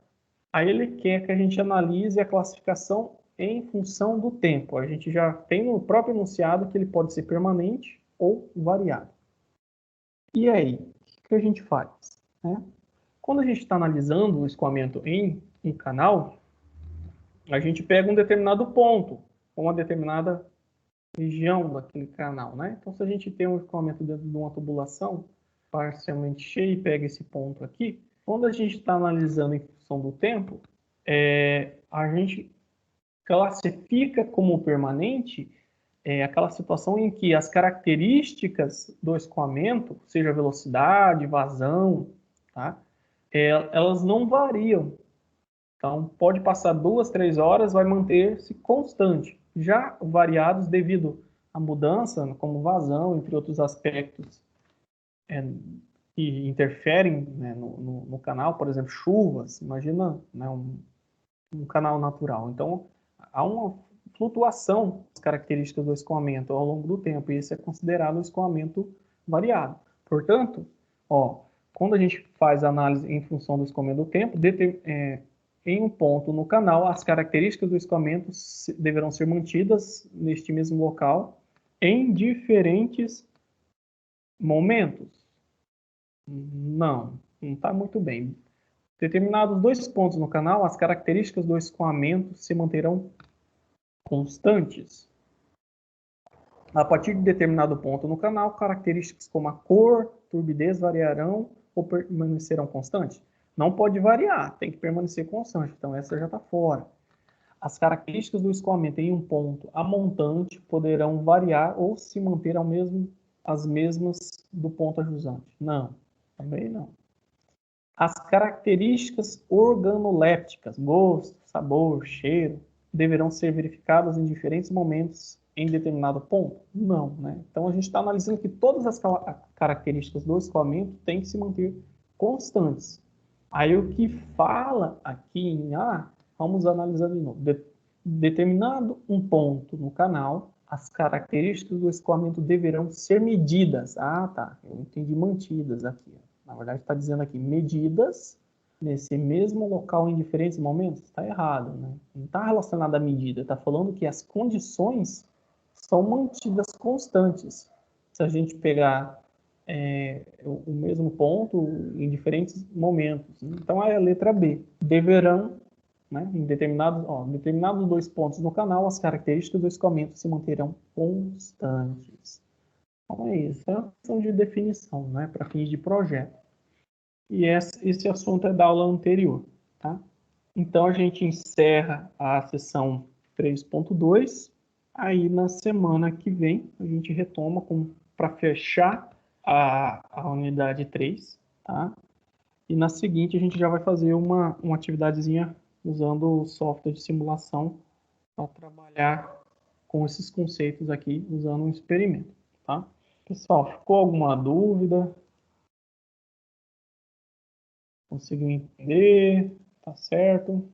[SPEAKER 1] Aí ele quer que a gente analise a classificação em função do tempo. A gente já tem no próprio enunciado que ele pode ser permanente ou variado. E aí, o que a gente faz, né? Quando a gente está analisando o escoamento em um canal, a gente pega um determinado ponto, uma determinada região daquele canal, né? Então, se a gente tem um escoamento dentro de uma tubulação parcialmente cheia e pega esse ponto aqui, quando a gente está analisando em função do tempo, a gente classifica como permanente aquela situação em que as características do escoamento, seja velocidade, vazão, tá? Elas não variam. Então, pode passar 2, 3 horas, vai manter-se constante. Já variados devido à mudança, como vazão, entre outros aspectos que interferem, né, no canal, por exemplo, chuvas, imagina, né, um canal natural. Então, há uma flutuação das características do escoamento ao longo do tempo, e esse é considerado um escoamento variado. Portanto, quando a gente faz a análise em função do escoamento do tempo, em um ponto no canal, as características do escoamento deverão ser mantidas neste mesmo local em diferentes momentos. Não está muito bem. Determinados 2 pontos no canal, as características do escoamento se manterão constantes. A partir de determinado ponto no canal, características como a cor, turbidez variarão ou permanecerão constantes. Não pode variar, tem que permanecer constante. Então, essa já está fora. As características do escoamento em um ponto a montante poderão variar ou se manter as mesmas do ponto a jusante. Não, também não. As características organolépticas, gosto, sabor, cheiro, deverão ser verificadas em diferentes momentos em determinado ponto? Não, né? Então, a gente está analisando que todas as características do escoamento têm que se manter constantes. Aí, o que fala aqui em A, vamos analisar de novo. Determinado um ponto no canal, as características do escoamento deverão ser medidas. Ah, tá. Eu entendi mantidas aqui. Na verdade, está dizendo aqui medidas nesse mesmo local em diferentes momentos. Está errado, né? Não está relacionado à medida. Está falando que as condições são mantidas constantes. Se a gente pegar o mesmo ponto em diferentes momentos. Então, é a letra B. Deverão, né, em determinados 2 pontos no canal, as características do escoamento se manterão constantes. Então, é isso. É uma questão de definição, né, para fins de projeto. E esse assunto é da aula anterior, tá? Então, a gente encerra a sessão 3.2. Aí na semana que vem a gente retoma para fechar a unidade 3, tá? E na seguinte a gente já vai fazer uma atividadezinha usando o software de simulação para trabalhar com esses conceitos aqui usando um experimento, tá? Pessoal, ficou alguma dúvida? Conseguiu entender? Tá certo?